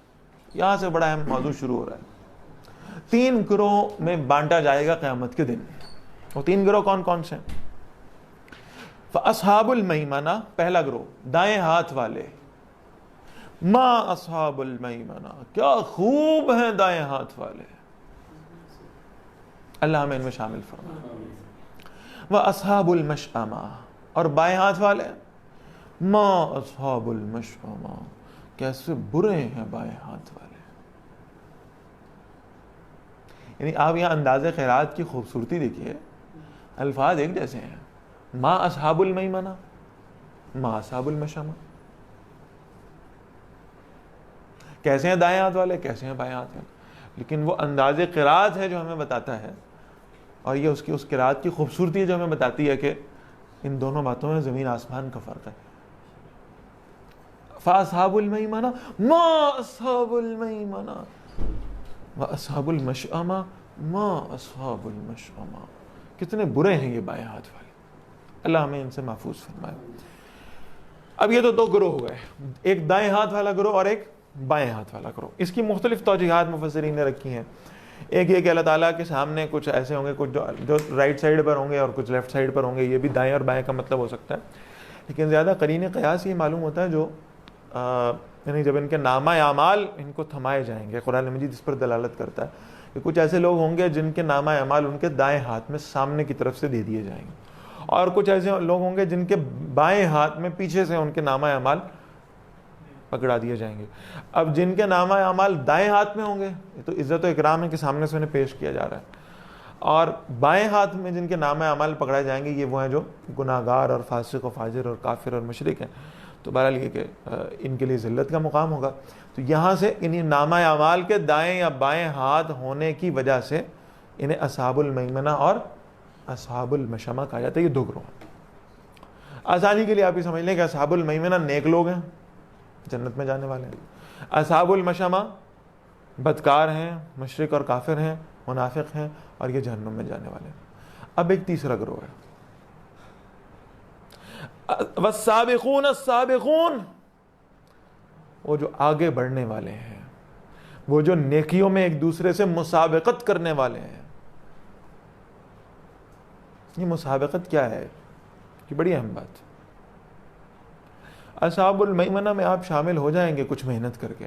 یہاں سے بڑا اہم موضوع شروع ہو رہا ہے۔ 3 گروہ میں بانٹا جائے گا قیامت کے دن۔ وہ 3 گروہ کون کون سے ہیں؟ فاصحاب المیمنہ، پہلا گروہ دائیں ہاتھ والے، ما اصحاب المیمنہ، کیا خوب ہیں دائیں ہاتھ والے، اللہ ہمیں ان میں شامل فرمائے۔ واصحاب المشأمہ، اور بائیں ہاتھ والے، ما اصحاب المشأمہ، کیسے برے ہیں بائیں ہاتھ والے۔ یعنی آپ یہاں انداز قرات کی خوبصورتی دیکھیے، الفاظ ایک جیسے ہیں، ما اصحاب المیمنہ، ما اصحاب المشأمہ، کیسے ہیں دائیں ہاتھ والے، کیسے ہیں بائیں ہاتھ والے، لیکن وہ انداز قرات ہے جو ہمیں بتاتا ہے، اور یہ اس قرات کی خوبصورتی ہے جو ہمیں بتاتی ہے کہ ان دونوں باتوں میں زمین آسمان کا فرق ہے۔ فاصحاب المیمنہ ما اصحاب المیمنہ، واصحاب المشأمہ ما اصحاب المشأمہ، کتنے برے ہیں یہ بائیں ہاتھ والے، اللہ ہمیں ان سے محفوظ فرمائے۔ اب یہ تو 2 گروہ ہو گئے، ایک دائیں ہاتھ والا گروہ اور ایک بائیں ہاتھ والا گروہ۔ اس کی مختلف توجیحات مفسرین نے رکھی ہیں۔ ایک یہ کہ اللہ تعالیٰ کے سامنے کچھ ایسے ہوں گے، کچھ جو رائٹ سائڈ پر ہوں گے اور کچھ لیفٹ سائڈ پر ہوں گے، یہ بھی دائیں اور بائیں کا مطلب ہو سکتا ہے، لیکن زیادہ قرین قیاس یہ معلوم ہوتا ہے جو یعنی جب ان کے نامہ اعمال ان کو تھمائے جائیں گے، قرآن مجید اس پر دلالت کرتا ہے کہ کچھ ایسے لوگ ہوں گے جن کے نامہ اعمال ان کے دائیں ہاتھ میں سامنے کی طرف سے دے دیے جائیں گے، اور کچھ ایسے لوگ ہوں گے جن کے بائیں ہاتھ میں پیچھے سے ان کے نامہ اعمال پکڑا دیے جائیں گے۔ اب جن کے نامہ اعمال دائیں ہاتھ میں ہوں گے، یہ تو عزت و اکرام ہے کہ سامنے سے انہیں پیش کیا جا رہا ہے، اور بائیں ہاتھ میں جن کے نامہ اعمال پکڑائے جائیں گے، یہ وہ ہیں جو گناہگار اور فاسق و فاجر اور کافر اور مشرک ہیں۔ تو بہرحال یہ کہ ان کے لیے ذلت کا مقام ہوگا۔ تو یہاں سے انہیں نامہ اعمال کے دائیں یا بائیں ہاتھ ہونے کی وجہ سے انہیں اصحاب المیمنہ اور اصحاب المشأمہ کہا جاتا ہے۔ یہ 2 گروہ ہیں۔ آسانی کے لیے آپ یہ سمجھ لیں کہ اصحاب المیمنہ نیک لوگ ہیں، جنت میں جانے والے ہیں، اصحاب المشأمہ بدکار ہیں، مشرک اور کافر ہیں، منافق ہیں، اور یہ جہنم میں جانے والے ہیں۔ اب ایک تیسرا گروہ ہے، والسابقون السابقون، وہ جو آگے بڑھنے والے ہیں، وہ جو نیکیوں میں ایک دوسرے سے مسابقت کرنے والے ہیں۔ یہ مسابقت کیا ہے؟ یہ بڑی اہم بات۔ اصحاب المیمنہ میں آپ شامل ہو جائیں گے کچھ محنت کر کے،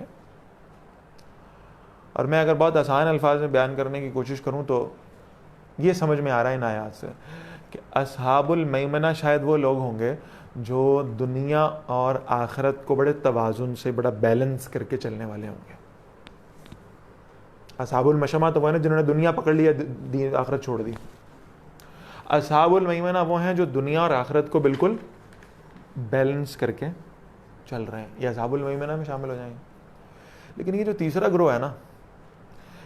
اور میں اگر بہت آسان الفاظ میں بیان کرنے کی کوشش کروں تو یہ سمجھ میں آ رہا ہے ان آیات سے کہ اصحاب المیمنہ شاید وہ لوگ ہوں گے جو دنیا اور آخرت کو بڑے توازن سے، بڑا بیلنس کر کے چلنے والے ہوں گے۔ اصحاب المشأمہ تو وہ ہیں جنہوں نے دنیا پکڑ لیا، آخرت چھوڑ دی۔ اصحاب المیمنہ وہ ہیں جو دنیا اور آخرت کو بالکل بیلنس کر کے چل رہے ہیں، یہ اصحاب المیمنہ میں شامل ہو جائیں گے۔ لیکن یہ جو تیسرا گروہ ہے نا،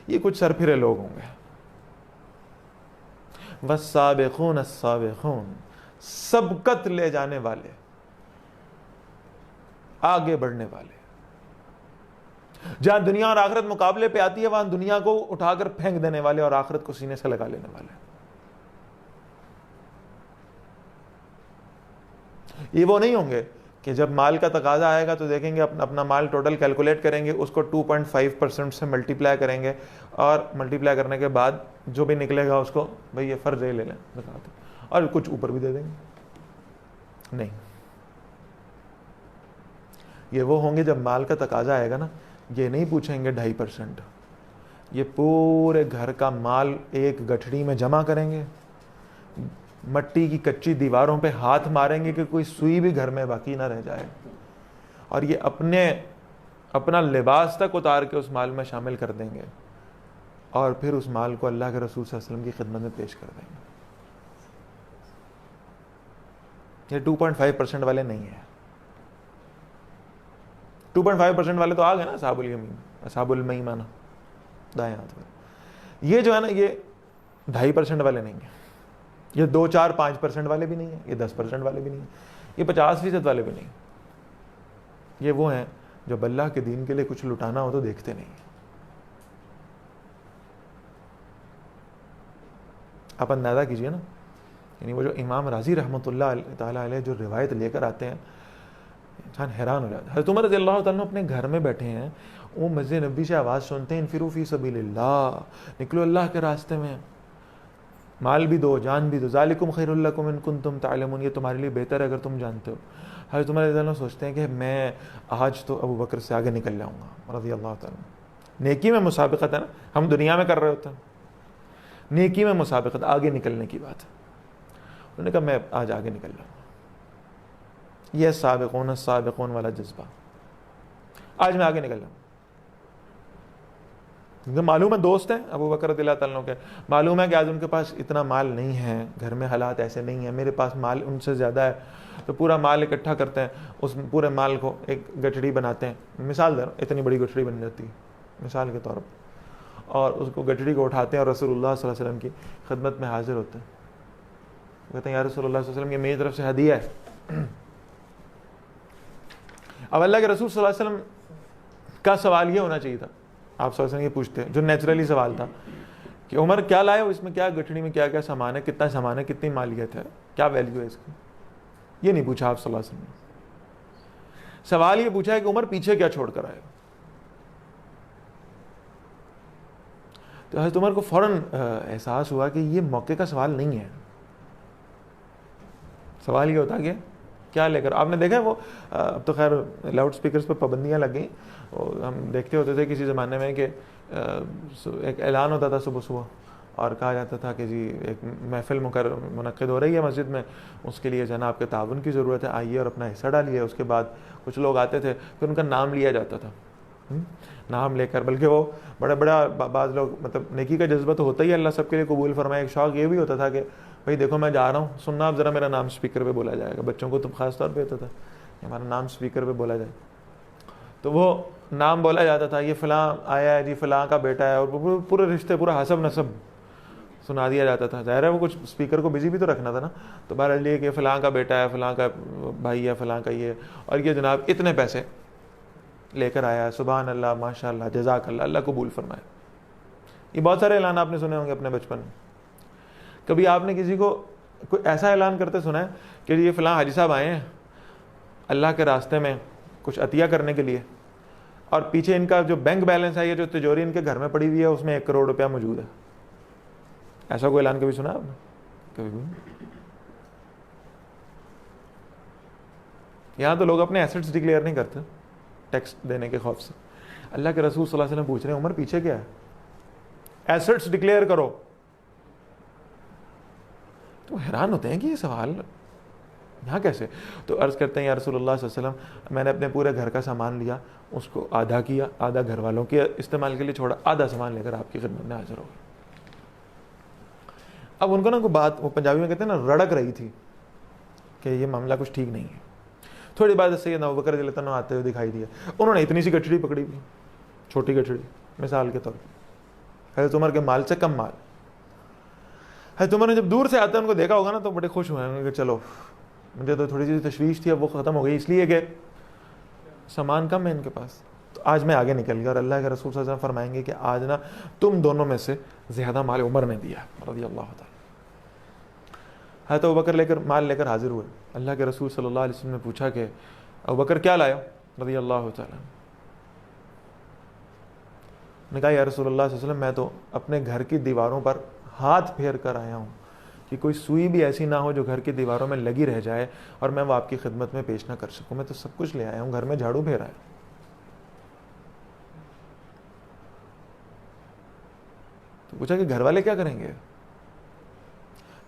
یہ کچھ سرپھرے لوگ ہوں گے۔ والسابقون السابقون، سبقت لے جانے والے، آگے بڑھنے والے۔ جہاں دنیا اور آخرت مقابلے پہ آتی ہے وہاں دنیا کو اٹھا کر پھینک دینے والے اور آخرت کو سینے سے لگا لینے والے۔ یہ وہ نہیں ہوں گے کہ جب مال کا تقاضا آئے گا تو دیکھیں گے اپنا مال ٹوٹل کیلکولیٹ کریں گے، اس کو 2.5% سے ملٹیپلائی کریں گے، اور ملٹیپلائی کرنے کے بعد جو بھی نکلے گا اس کو بھئی یہ فرض لے لیں زکوٰۃ، اور کچھ اوپر بھی دے دیں گے۔ نہیں، یہ وہ ہوں گے جب مال کا تقاضا آئے گا نا، یہ نہیں پوچھیں گے 2.5%، یہ پورے گھر کا مال ایک گٹھڑی میں جمع کریں گے، مٹی کی کچی دیواروں پہ ہاتھ ماریں گے کہ کوئی سوئی بھی گھر میں باقی نہ رہ جائے، اور یہ اپنا لباس تک اتار کے اس مال میں شامل کر دیں گے، اور پھر اس مال کو اللہ کے رسول صلی اللہ علیہ وسلم کی خدمت میں پیش کر دیں گے. یہ 2.5% والے نہیں ہیں. 2.5% والے تو آ گئے نا اصحاب الیمین، اصحاب المیمنہ، دائیں ہاتھ پر. یہ جو ہے نا یہ 2.5% والے نہیں ہیں، یہ 2-4-5% والے بھی نہیں ہیں، یہ 10% والے بھی نہیں ہیں، یہ 50% والے بھی نہیں ہیں. یہ وہ ہیں جب اللہ کے دین کے لیے کچھ لٹانا ہو تو دیکھتے نہیں ہیں. آپ اندازہ کیجئے نا، یعنی وہ جو امام رازی رحمۃ اللہ تعالیٰ علیہ جو روایت لے کر آتے ہیں، انسان حیران ہو جاتا ہے. حضرت عمر رضی اللہ تعالیٰ اپنے گھر میں بیٹھے ہیں، وہ مسجد نبی سے آواز سنتے ہیں انفروا فی سبیل اللہ، نکلو اللہ کے راستے میں، مال بھی دو، جان بھی دو، ذالکم خیر لکم ان کنتم تعلمون، یہ تمہارے لیے بہتر ہے اگر تم جانتے ہو. حضرت عمر رضی اللہ عنہ سوچتے ہیں کہ میں آج تو ابو بکر سے آگے نکل جاؤں گا رضی اللہ تعالیٰ. نیکی میں مسابقت ہے نا، ہم دنیا میں کر رہے ہوتے ہیں، نیکی میں مسابقت آگے نکلنے کی بات ہے. انہوں نے کہا میں آج آگے نکل جاؤں گا. یہ سابقون السابقون والا جذبہ، آج میں آگے نکل جاؤں. معلوم ہے دوست ہیں ابو بکر رضی اللہ تعالیٰ کے، معلوم ہے کہ آج ان کے پاس اتنا مال نہیں ہے، گھر میں حالات ایسے نہیں ہیں، میرے پاس مال ان سے زیادہ ہے، تو پورا مال اکٹھا کرتے ہیں، اس پورے مال کو ایک گٹھڑی بناتے ہیں، مثال دے رہا ہوں، اتنی بڑی گٹھڑی بن جاتی ہے مثال کے طور پر، اور اس کو گٹھڑی کو اٹھاتے ہیں اور رسول اللہ صلی اللہ علیہ وسلم کی خدمت میں حاضر ہوتے ہیں. کہتے ہیں یا رسول اللہ صلی اللہ علیہ وسلم یہ میری طرف سے ہدیہ ہے. اب اللہ کے رسول صلی اللہ علیہ وسلم کا سوال یہ ہونا چاہیے تھا، آپ صلی اللہ علیہ وسلم یہ پوچھتے ہیں جو نیچرلی سوال تھا کہ عمر کیا لائے ہو، اس میں کیا گٹھڑی میں کیا کیا سامان ہے، کتنا سامان ہے، کتنی مالیت ہے، کیا ویلیو ہے اس کی. یہ نہیں پوچھا آپ صلی اللہ علیہ وسلم نے. سوال یہ پوچھا ہے کہ عمر پیچھے کیا چھوڑ کر آئے. تو حضرت عمر کو فوراً احساس ہوا کہ یہ موقع کا سوال نہیں ہے. سوال یہ ہوتا کہ کیا لے کر. آپ نے دیکھا وہ اب تو خیر لاؤڈ سپیکرز پہ پابندیاں لگ گئیں، ہم دیکھتے ہوتے تھے کسی زمانے میں کہ ایک اعلان ہوتا تھا صبح صبح اور کہا جاتا تھا کہ جی ایک محفل منعقد ہو رہی ہے مسجد میں، اس کے لیے جناب کے تعاون کی ضرورت ہے، آئیے اور اپنا حصہ ڈالیے. اس کے بعد کچھ لوگ آتے تھے، پھر ان کا نام لیا جاتا تھا، نام لے کر، بلکہ وہ بڑا بعض لوگ مطلب نیکی کا جذبہ تو ہوتا ہی ہے، اللہ سب کے لیے قبول فرمائے. ایک شوق یہ بھی ہوتا تھا کہ بھائی دیکھو میں جا رہا ہوں، سننا آپ ذرا میرا نام سپیکر پہ بولا جائے گا. بچوں کو تو خاص طور پہ ہوتا تھا کہ ہمارا نام سپیکر پہ بولا جائے، تو وہ نام بولا جاتا تھا، یہ فلاں آیا ہے جی، فلاں کا بیٹا ہے، اور پورے رشتے، پورا حسب نسب سنا دیا جاتا تھا. ظاہر ہے وہ کچھ اسپیکر کو بزی بھی تو رکھنا تھا نا، تو بہرحال یہ کہ فلاں کا بیٹا ہے، فلاں کا بھائی ہے، فلاں کا یہ، اور یہ جناب اتنے پیسے لے کر آیا ہے، سبحان اللہ، ماشاء اللہ، جزاک اللہ، اللہ قبول فرمائے. یہ بہت سارے اعلان آپ نے سنے ہوں گے اپنے بچپن میں. کبھی آپ نے کسی کو کوئی ایسا اعلان کرتے سنا ہے کہ یہ فلاں حاجی صاحب آئے ہیں اللہ کے راستے میں کچھ عطیہ کرنے کے لیے، اور پیچھے ان کا جو بینک بیلنس ہے، یہ جو تجوری ان کے گھر میں پڑی ہوئی ہے، اس میں 1 کروڑ روپیہ موجود ہے. ایسا کوئی اعلان کبھی سنا آپ نے؟ کبھی بھی. یہاں تو لوگ اپنے ایسٹس ڈکلیئر نہیں کرتے ٹیکس دینے کے خوف سے. اللہ کے رسول صلی اللہ علیہ وسلم پوچھ رہے ہیں عمر پیچھے کیا ہے، ایسٹس ڈکلیئر کرو. تو حیران ہوتے ہیں کہ یہ سوال یہاں کیسے. تو عرض کرتے ہیں یا رسول اللہ صلی اللہ علیہ وسلم میں نے اپنے پورے گھر کا سامان لیا، اس کو آدھا کیا، آدھا گھر والوں کے استعمال کے لیے چھوڑا، آدھا سامان لے کر آپ کی خدمت میں حاضر ہو گیا. اب ان کو نا کوئی بات، وہ پنجابی میں کہتے ہیں نا، رڑک رہی تھی کہ یہ معاملہ کچھ ٹھیک نہیں ہے. تھوڑی بعد سیدنا ابو بکر رضی اللہ عنہ آتے ہوئے دکھائی دیا. انہوں نے اتنی سی گٹھڑی پکڑی ہوئی، چھوٹی گٹھڑی مثال کے طور پر، حضرت عمر کے مال سے کم مال. حضرت عمر نے جب دور سے آتے ہیں ان کو دیکھا ہوگا نا تو بڑے خوش ہوئے ہیں کہ چلو مجھے تو تھوڑی سی تشویش تھی، اب وہ ختم ہو گئی، اس لیے کہ سامان کم ہے ان کے پاس. تو آج میں آگے نکل گیا، اور اللہ کے رسول صلی اللہ علیہ وسلم فرمائیں گے کہ آج نا تم دونوں میں سے زیادہ مال عمر نے دیا رضی اللہ تعالیٰ. حضرت ابوبکر مال لے کر حاضر ہوئے. اللہ کے رسول صلی اللہ علیہ وسلم نے پوچھا کہ ابوبکر کیا لائے ہو رضی اللہ تعالیٰ. نے کہا یا رسول اللہ صلی اللہ علیہ وسلم میں تو اپنے گھر کی دیواروں پر ہاتھ پھیر کر آیا ہوں کہ کوئی سوئی بھی ایسی نہ ہو جو گھر کی دیواروں میں لگی رہ جائے اور میں وہ آپ کی خدمت میں پیش نہ کر سکوں. میں تو سب کچھ لے آیا ہوں، گھر میں جھاڑو پھیرا ہے. تو پوچھا کہ گھر والے کیا کریں گے.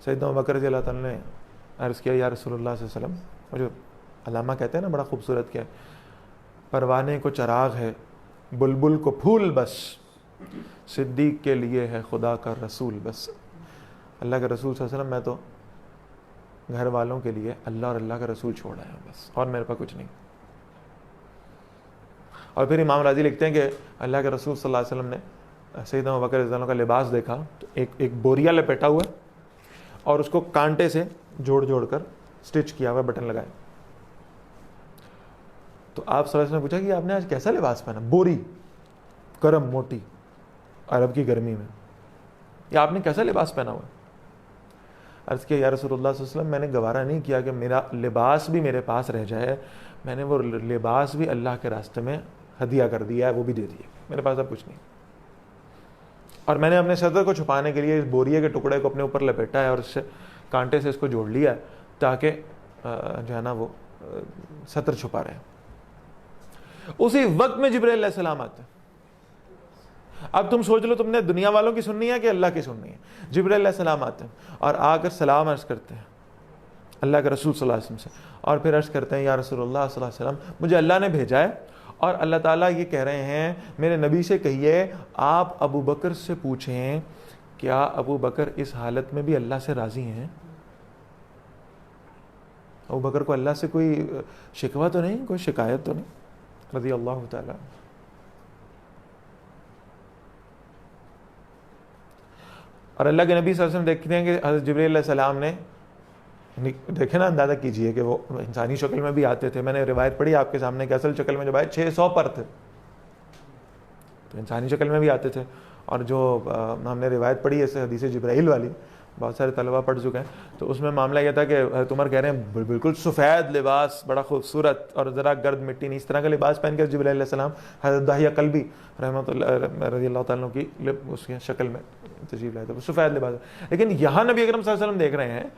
سیدنا ابوبکر رضی اللہ تعالیٰ نے عرض کیا یا رسول اللہ صلی اللہ علیہ وسلم، وہ جو علامہ کہتے ہیں نا بڑا خوبصورت کیا، پروانے کو چراغ ہے، بلبل کو پھول بس، صدیق کے لیے ہے خدا کا رسول، بس اللہ کے رسول صلی اللہ علیہ وسلم، میں تو گھر والوں کے لیے اللہ اور اللہ کا رسول چھوڑا ہے بس، اور میرے پاس کچھ نہیں۔ اور پھر امام راضی لکھتے ہیں کہ اللہ کے رسول صلی اللہ علیہ وسلم نے سیدنا ابوبکر رضی اللہ عنہ کا لباس دیکھا تو ایک بوریا لپیٹا ہوا ہے اور اس کو کانٹے سے جوڑ جوڑ کر سٹچ کیا ہوا، بٹن لگائے۔ تو آپ صلی اللہ علیہ وسلم نے پوچھا کہ آپ نے آج کیسا لباس پہنا؟ بوری، گرم، موٹی، عرب کی گرمی میں، یا آپ نے کیسا لباس پہنا ہوا ہے؟ عرض کیا یا رسول اللہ صلی اللہ علیہ وسلم، میں نے گوارا نہیں کیا کہ میرا لباس بھی میرے پاس رہ جائے، میں نے وہ لباس بھی اللہ کے راستے میں ہدیہ کر دیا ہے، وہ بھی دے دیے، میرے پاس اب کچھ نہیں۔ اور میں نے اپنے صدر کو چھپانے کے لیے اس بوریے کے ٹکڑے کو اپنے اوپر لپیٹا ہے اور اس سے کانٹے سے اس کو جوڑ لیا ہے تاکہ جو ہے نا وہ سطر چھپا رہے۔ اسی وقت میں جبرائیل علیہ السلام آتے ہیں۔ اب تم سوچ لو، تم نے دنیا والوں کی سننی ہے کہ اللہ کی سننی ہے؟ جبرائیل علیہ السلام آتے ہیں اور آ کر سلام عرض کرتے ہیں اللہ کے رسول صلی اللہ علیہ وسلم سے، اور پھر عرض کرتے ہیں یا رسول اللہ صلی اللہ علیہ وسلم، مجھے اللہ نے بھیجا ہے اور اللہ تعالیٰ یہ کہہ رہے ہیں میرے نبی سے کہیے آپ ابو بکر سے پوچھیں کیا ابو بکر اس حالت میں بھی اللہ سے راضی ہیں؟ ابو بکر کو اللہ سے کوئی شکوہ تو نہیں، کوئی شکایت تو نہیں، رضی اللہ تعالیٰ۔ اور اللہ کے نبی صلی اللہ علیہ وسلم دیکھتے ہیں کہ حضرت جبرائیل علیہ السلام نے، دیکھیں نا، اندازہ کیجئے کہ وہ انسانی شکل میں بھی آتے تھے۔ میں نے روایت پڑھی آپ کے سامنے کہ اصل شکل میں جب آئے 600 پر تھے، تو انسانی شکل میں بھی آتے تھے۔ اور جو ہم نے روایت پڑھی ہے حدیث جبرائیل والی، بہت سارے طلبہ پڑھ چکے ہیں، تو اس میں معاملہ یہ تھا کہ حضرت عمر کہہ رہے ہیں بالکل سفید لباس، بڑا خوبصورت اور ذرا گرد مٹی نہیں، اس طرح کا لباس پہن کر جبرائیل علیہ السلام حضرت داہیہ کلبی رحمۃ اللہ رضی اللہ تعالیٰ کی اس کی شکل میں تشریف لائے تھے، سفید لباس۔ لیکن یہاں نبی اکرم صلی اللہ علیہ وسلم دیکھ رہے ہیں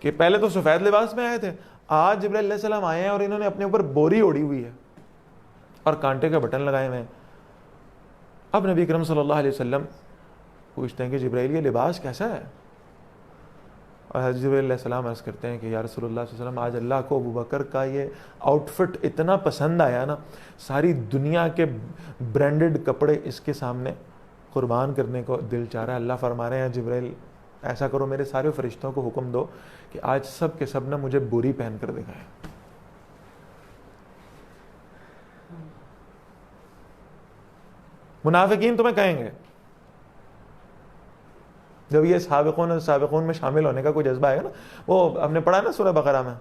کہ پہلے تو سفید لباس میں آئے تھے، آج جبرائیل علیہ السلام آئے ہیں اور انہوں نے اپنے اوپر بوری اوڑھی ہوئی ہے اور کانٹے کے بٹن لگائے ہوئے ہیں۔ اب نبی اکرم صلی اللہ علیہ وسلم پوچھتے ہیں کہ جبرائیل یہ لباس کیسا ہے؟ اور حضرت جبرائیل علیہ السلام عرض کرتے ہیں کہ یا رسول اللہ صلی اللہ علیہ وسلم، آج اللہ کو ابو بکر کا یہ آؤٹ فٹ اتنا پسند آیا نا، ساری دنیا کے برانڈڈ کپڑے اس کے سامنے قربان کرنے کو دل چاہ رہا ہے۔ اللہ فرما رہے ہیں جبرائیل ایسا کرو، میرے سارے فرشتوں کو حکم دو کہ آج سب کے سب نے مجھے بوری پہن کر دکھائے۔ منافقین تمہیں کہیں گے، جب یہ سابقون میں شامل ہونے کا کوئی جذبہ ہے نا، وہ ہم نے پڑھا نا سورہ بقرہ میں،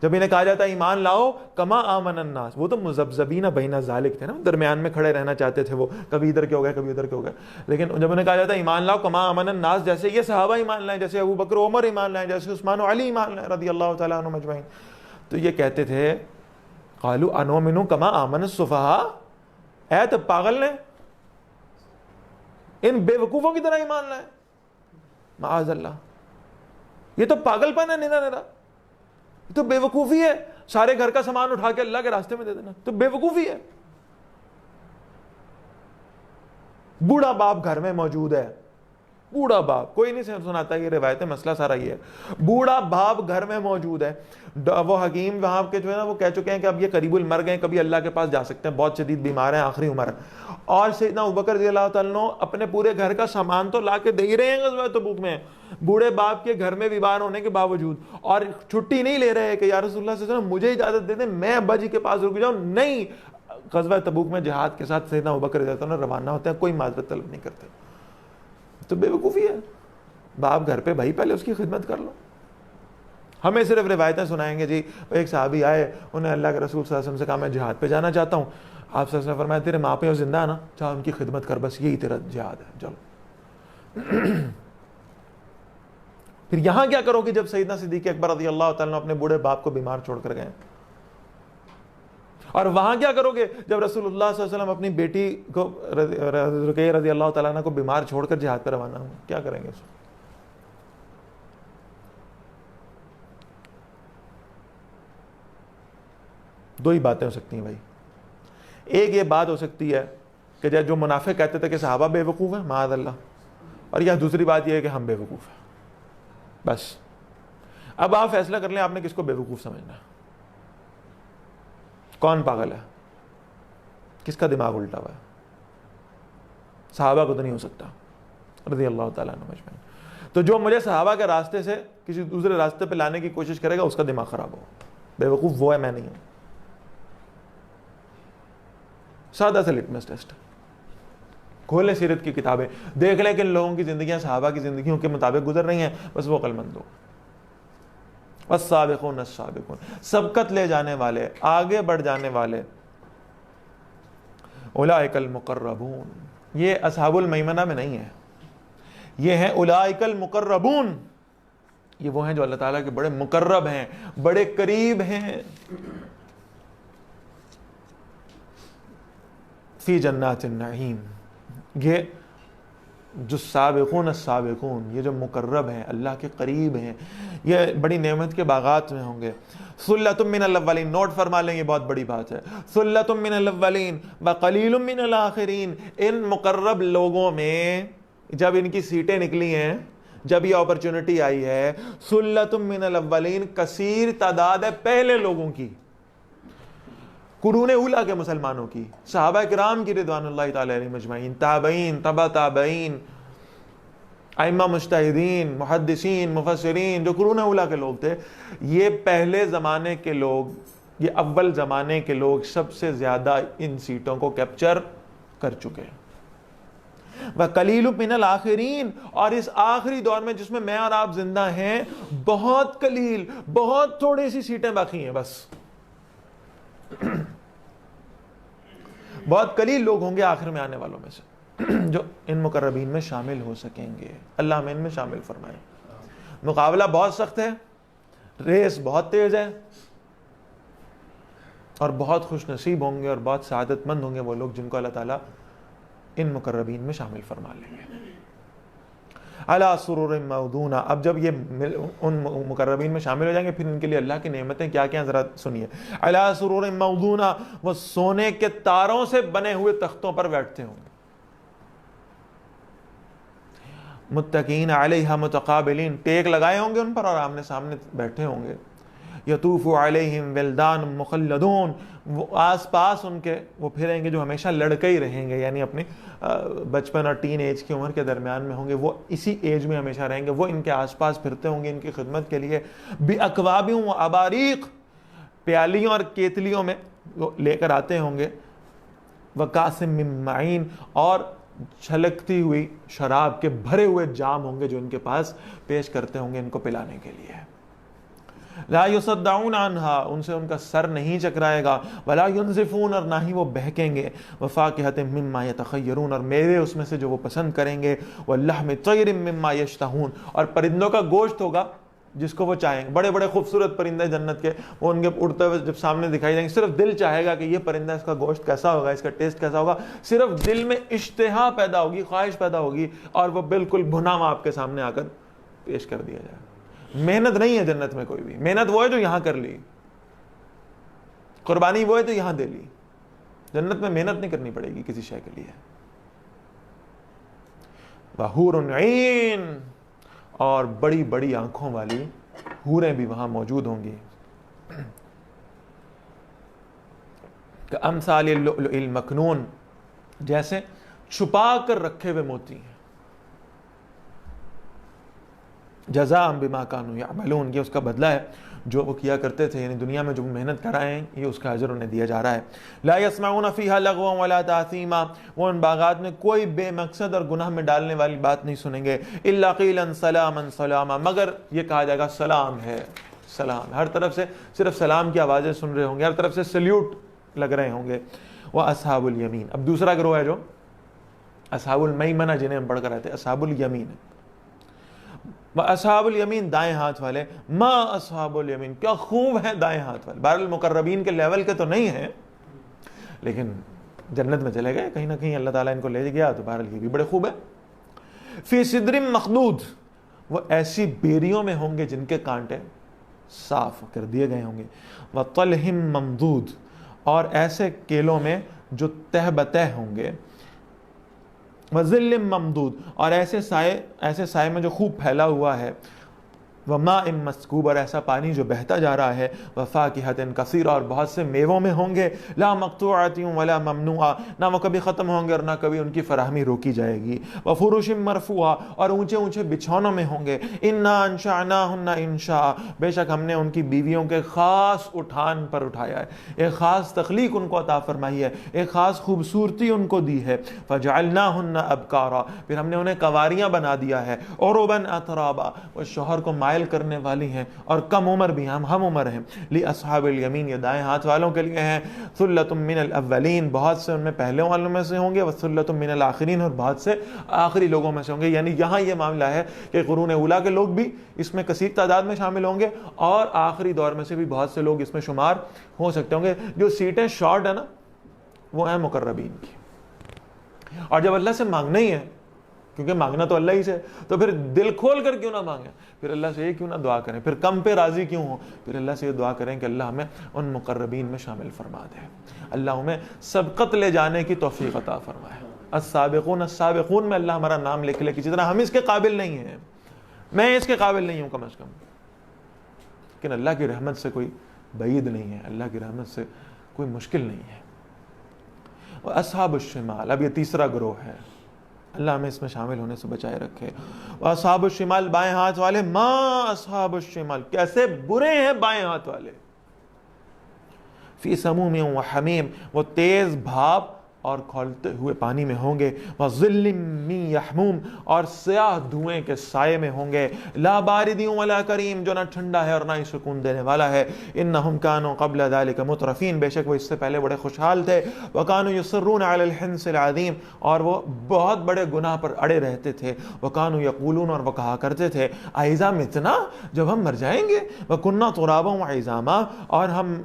جب انہیں کہا جاتا ہے ایمان لاؤ کما آمن الناس، وہ تو مذبذبین بین ذالک تھے نا، درمیان میں کھڑے رہنا چاہتے تھے، وہ کبھی ادھر کے ہو گئے کبھی ادھر کے ہو گئے، لیکن جب انہیں کہا جاتا ہے ایمان لاؤ کما آمن الناس، جیسے یہ صحابہ ایمان لائیں، جیسے ابو بکر عمر ایمان لائیں، جیسے عثمان و علی ایمان لائیں رضی اللہ تعالیٰ عنہم اجمعین، تو یہ کہتے تھے قالوا انؤمن کما آمن السفہاء، اے تو پاگل نے ان بے وقوفوں کی طرح ایمان لائے، معاذ اللہ، یہ تو پاگل پن ہے، نیرا نیرا، یہ تو بے وقوفی ہے، سارے گھر کا سامان اٹھا کے اللہ کے راستے میں دے دینا تو بے وقوفی ہے۔ بوڑھا باپ گھر میں موجود ہے، بوڑھا باپ، کوئی نہیں سناتا، یہ روایت ہے، مسئلہ سارا یہ ہے، بوڑھا باپ گھر میں موجود ہے، وہ حکیم وہاں کے جو ہے نا وہ کہہ چکے ہیں کہ اب یہ قریب المر گئے، کبھی اللہ کے پاس جا سکتے ہیں، بہت شدید بیمار ہیں، آخری عمر ہے، اور سیدنا ابوبکر رضی اللہ تعالیٰ عنہ اپنے پورے گھر کا سامان تو لا کے دے ہی رہے ہیں غزوہ تبوک میں، بوڑھے باپ کے گھر میں بیمار ہونے کے باوجود، اور چھٹی نہیں لے رہے کہ یا رسول اللہ صلی اللہ علیہ وسلم مجھے اجازت دے دیں میں ابا جی کے پاس رک جاؤں، نہیں، غزوہ تبوک میں جہاد کے ساتھ سیدنا ابوبکر رضی اللہ عنہ روانہ ہوتے ہیں، کوئی معذرت طلب نہیں کرتے، تو بے وقوفی ہے۔ باپ گھر پہ، بھائی پہلے اس کی خدمت کر لو۔ ہمیں صرف روایتیں سنائیں گے، جی ایک صحابی آئے، انہیں اللہ کے رسول صلی اللہ علیہ وسلم سے کہا میں جہاد پہ جانا چاہتا ہوں، آپ صلی اللہ علیہ وسلم فرمایا تیرے ماں پہ زندہ ہے نا، چاہ ان کی خدمت کر، بس یہی تیرا جہاد ہے، چلو۔ پھر یہاں کیا کرو کہ جب سیدنا صدیق اکبر رضی اللہ تعالیٰ اپنے بوڑھے باپ کو بیمار چھوڑ کر گئے، اور وہاں کیا کرو گے جب رسول اللہ صلی اللہ علیہ وسلم اپنی بیٹی کو رقیہ رضی اللہ تعالیٰ عنہ کو بیمار چھوڑ کر جہاد پہ روانہ ہوں، کیا کریں گے؟ دو ہی باتیں ہو سکتی ہیں بھائی، ایک یہ بات ہو سکتی ہے کہ جو منافق کہتے تھے کہ صحابہ بے وقوف ہیں معاذ اللہ، اور یا دوسری بات یہ ہے کہ ہم بے وقوف ہیں، بس اب آپ فیصلہ کر لیں آپ نے کس کو بے وقوف سمجھنا ہے، کون پاگل ہے، کس کا دماغ الٹا ہوا ہے۔ صحابہ کو تو نہیں ہو سکتا رضی اللہ تعالیٰ عنہ اجمعین. تو جو مجھے صحابہ کے راستے سے کسی دوسرے راستے پہ لانے کی کوشش کرے گا اس کا دماغ خراب ہو. بے وقوف وہ ہے، میں نہیں ہوں. سادہ سا لٹمس ٹیسٹ، کھولیں سیرت کی کتابیں، دیکھ لیں کہ ان لوگوں کی زندگیاں صحابہ کی زندگیوں کے مطابق گزر رہی ہیں، بس وہ عقلمند لوگ. والسابقون السابقون، سبقت لے جانے والے، آگے بڑھ جانے والے. اولئک المقربون، یہ اصحاب المیمنہ میں نہیں ہے، یہ ہیں اولئک المقربون. یہ وہ ہیں جو اللہ تعالیٰ کے بڑے مقرب ہیں، بڑے قریب ہیں. فی جنات النعیم، یہ جو سابقون السابقون، یہ جو مقرب ہیں، اللہ کے قریب ہیں، یہ بڑی نعمت کے باغات میں ہوں گے. ثلۃ من الاولین، نوٹ فرما لیں یہ بہت بڑی بات ہے. ثلۃ من الاولین وقلیل من الاخرین. ان مقرب لوگوں میں جب ان کی سیٹیں نکلی ہیں، جب یہ اپرچونٹی آئی ہے، ثلۃ من الاولین، کثیر تعداد ہے پہلے لوگوں کی، قرون اولا کے مسلمانوں کی، صحابہ کرام کی رضوان اللہ تعالی علیہم اجمعین، تابعین، تبع تابعین، ائمہ مجتہدین، محدثین، مفسرین، جو قرون اولا کے لوگ تھے. یہ پہلے زمانے کے لوگ، یہ اول زمانے کے لوگ سب سے زیادہ ان سیٹوں کو کیپچر کر چکے ہیں. وَقَلِيلٌ مِّنَ الْآخِرِينَ، اور اس آخری دور میں جس میں میں اور آپ زندہ ہیں، بہت قلیل، بہت تھوڑی سی سیٹیں باقی ہیں. بس بہت قلیل لوگ ہوں گے آخر میں آنے والوں میں سے جو ان مقربین میں شامل ہو سکیں گے. اللہ ہمیں ان میں شامل فرمائے. مقابلہ بہت سخت ہے، ریس بہت تیز ہے، اور بہت خوش نصیب ہوں گے اور بہت سعادت مند ہوں گے وہ لوگ جن کو اللہ تعالیٰ ان مقربین میں شامل فرما لیں گے. علی سرور موضونہ، اب جب یہ ان مقربین میں شامل ہو جائیں گے پھر ان کے لیے اللہ کی نعمتیں کیا کیا ذرا سنیے. علی سرور موضونہ، وہ سونے کے تاروں سے بنے ہوئے تختوں پر بیٹھتے ہوں گے. متقین علیہا متقابلین، ٹیک لگائے ہوں گے ان پر اور آمنے سامنے بیٹھے ہوں گے. یطوف علیہم ولدان مخلدون، وہ آس پاس ان کے وہ پھریں گے جو ہمیشہ لڑکے ہی رہیں گے، یعنی اپنی بچپن اور ٹین ایج کی عمر کے درمیان میں ہوں گے، وہ اسی ایج میں ہمیشہ رہیں گے. وہ ان کے آس پاس پھرتے ہوں گے ان کی خدمت کے لیے. بِأَكْوَابٍ وَأَبَارِيقٍ، پیالیوں اور کیتلیوں میں وہ لے کر آتے ہوں گے. وَكَاسٍ مِّن مَّعِينٍ، اور چھلکتی ہوئی شراب کے بھرے ہوئے جام ہوں گے جو ان کے پاس پیش کرتے ہوں گے ان کو پلانے کے لیے. لا یصدعون عنہا، ان سے ان کا سر نہیں چکرائے گا. ولا ینزفون، اور نہ ہی وہ بہکیں گے. وفاکہۃ مما یتخیرون، اور میوے اس میں سے جو وہ پسند کریں گے. ولحم طیر مما یشتہون، اور پرندوں کا گوشت ہوگا جس کو وہ چاہیں. بڑے بڑے خوبصورت پرندے جنت کے، وہ ان کے اڑتے ہوئے جب سامنے دکھائی دیں گے، صرف دل چاہے گا کہ یہ پرندہ، اس کا گوشت کیسا ہوگا، اس کا ٹیسٹ کیسا ہوگا. صرف دل میں اشتہا پیدا ہوگی، خواہش پیدا ہوگی، اور وہ بالکل بھنا ہوا آپ کے سامنے آ کر پیش کر دیا جائے. محنت نہیں ہے جنت میں کوئی بھی. محنت وہ ہے جو یہاں کر لی، قربانی وہ ہے جو یہاں دے لی. جنت میں محنت نہیں کرنی پڑے گی کسی شے کے لیے. وحور عین، اور بڑی بڑی آنکھوں والی حوریں بھی وہاں موجود ہوں گی. کامثال اللؤلؤ المکنون، جیسے چھپا کر رکھے ہوئے موتی ہیں. جزاء بما كانوا يعملون، یہ اس کا بدلہ ہے جو وہ کیا کرتے تھے، یعنی دنیا میں جو محنت کرائے ہیں یہ اس کا اجر انہیں دیا جا رہا ہے. لا يسمعون فيها لغوا ولا تاثیما، وہ ان باغات میں کوئی بے مقصد اور گناہ میں ڈالنے والی بات نہیں سنیں گے. الا قیلا سلاما سلاما، مگر یہ کہا جائے گا سلام ہے، سلام. ہر طرف سے صرف سلام کی آوازیں سن رہے ہوں گے، ہر طرف سے سلیوٹ لگ رہے ہوں گے. واصحاب الیمین، اب دوسرا گروہ ہے جو اصحاب المیمنہ جنہیں ہم پڑھ کر آئے تھے، اصحاب الیمین. اصحاب الیمین، دائیں ہاتھ والے. ما اصحاب الیمین، کیا خوب ہیں دائیں ہاتھ والے. بہرحال مقربین کے لیول کے تو نہیں ہیں، لیکن جنت میں چلے گئے کہیں نہ کہیں، اللہ تعالیٰ ان کو لے گیا تو بہرحال یہ بھی بڑے خوب ہے. فی صدر مخدود، وہ ایسی بیریوں میں ہوں گے جن کے کانٹے صاف کر دیے گئے ہوں گے. وطلح ممدود، اور ایسے کیلوں میں جو تہ بتہ ہوں گے. وظل ممدود، اور ایسے سائے میں جو خوب پھیلا ہوا ہے. وماء مسکوب، اور ایسا پانی جو بہتا جا رہا ہے، وفاکہۃ کثیرہ، اور بہت سے میووں میں ہوں گے، لا مقطوعۃ ولا ممنوعہ، نہ وہ کبھی ختم ہوں گے اور نہ کبھی ان کی فراہمی روکی جائے گی، وفرش مرفوعہ، اور اونچے اونچے بچھونوں میں ہوں گے، انا انشأناہن انشاء، بے شک ہم نے ان کی بیویوں کے خاص اٹھان پر اٹھایا ہے، ایک خاص تخلیق ان کو عطا فرمائی ہے، ایک خاص خوبصورتی ان کو دی ہے، فجعلناہن ابکارا، پھر ہم نے انہیں کنواریاں بنا دیا ہے، عربا اترابا، وہ شوہر کو مائل کرنے والی ہیں اور کم عمر بھی، ہم عمر ہیں، لاصحاب الیمین، یہ دائیں ہاتھ والوں کے لیے ہیں، ثلۃ من الاولین، بہت سے ان میں پہلے والوں میں سے ہوں گے، وثلۃ من الاخرین، اور بہت سے آخری لوگوں میں سے ہوں گے، یعنی یہاں یہ معاملہ ہے کہ قرون اولیٰ کے لوگ بھی اس میں کثیر تعداد میں شامل ہوں گے، اور آخری دور میں سے بھی بہت سے لوگ اس میں شمار ہو سکتے ہوں گے۔ جو سیٹیں شارٹ ہیں نا وہ ہیں مقربین کی، اور جب اللہ سے مانگنا ہی ہے، کیونکہ مانگنا تو اللہ ہی سے، تو پھر دل کھول کر کیوں نہ مانگیں، پھر اللہ سے یہ کیوں نہ دعا کریں، پھر کم پہ راضی کیوں ہوں، پھر اللہ سے یہ دعا کریں کہ اللہ ہمیں ان مقربین میں شامل فرما دے، اللہ ہمیں سبقت لے جانے کی توفیق عطا فرمائے، السابقون السابقون میں اللہ ہمارا نام لکھ لے، کسی طرح ہم اس کے قابل نہیں ہیں، میں اس کے قابل نہیں ہوں کم از کم، لیکن اللہ کی رحمت سے کوئی بعید نہیں ہے، اللہ کی رحمت سے کوئی مشکل نہیں ہے۔ اصحاب الشمال، اب یہ تیسرا گروہ ہے، اللہ ہمیں اس میں شامل ہونے سے بچائے رکھے۔ اصحاب الشمال، بائیں ہاتھ والے، ما اصحاب الشمال، کیسے برے ہیں بائیں ہاتھ والے، فی سموم و حمیم، وہ تیز بھاپ اور کھولتے ہوئے پانی میں ہوں گے، وظل من یحموم، اور سیاہ دھوئیں کے سائے میں ہوں گے، لا بارد ولا کریم، جو نہ ٹھنڈا ہے اور نہ ہی سکون دینے والا ہے، انہم کانوا قبل ذلک مترفین، بے شک وہ اس سے پہلے بڑے خوشحال تھے، وکانوا یصرون علی الحنث العظیم، اور وہ بہت بڑے گناہ پر اڑے رہتے تھے، وکانوا یقولون، اور وہ کہا کرتے تھے، اذا متنا، جب ہم مر جائیں گے، وکنا ترابا وعظاما، اور ہم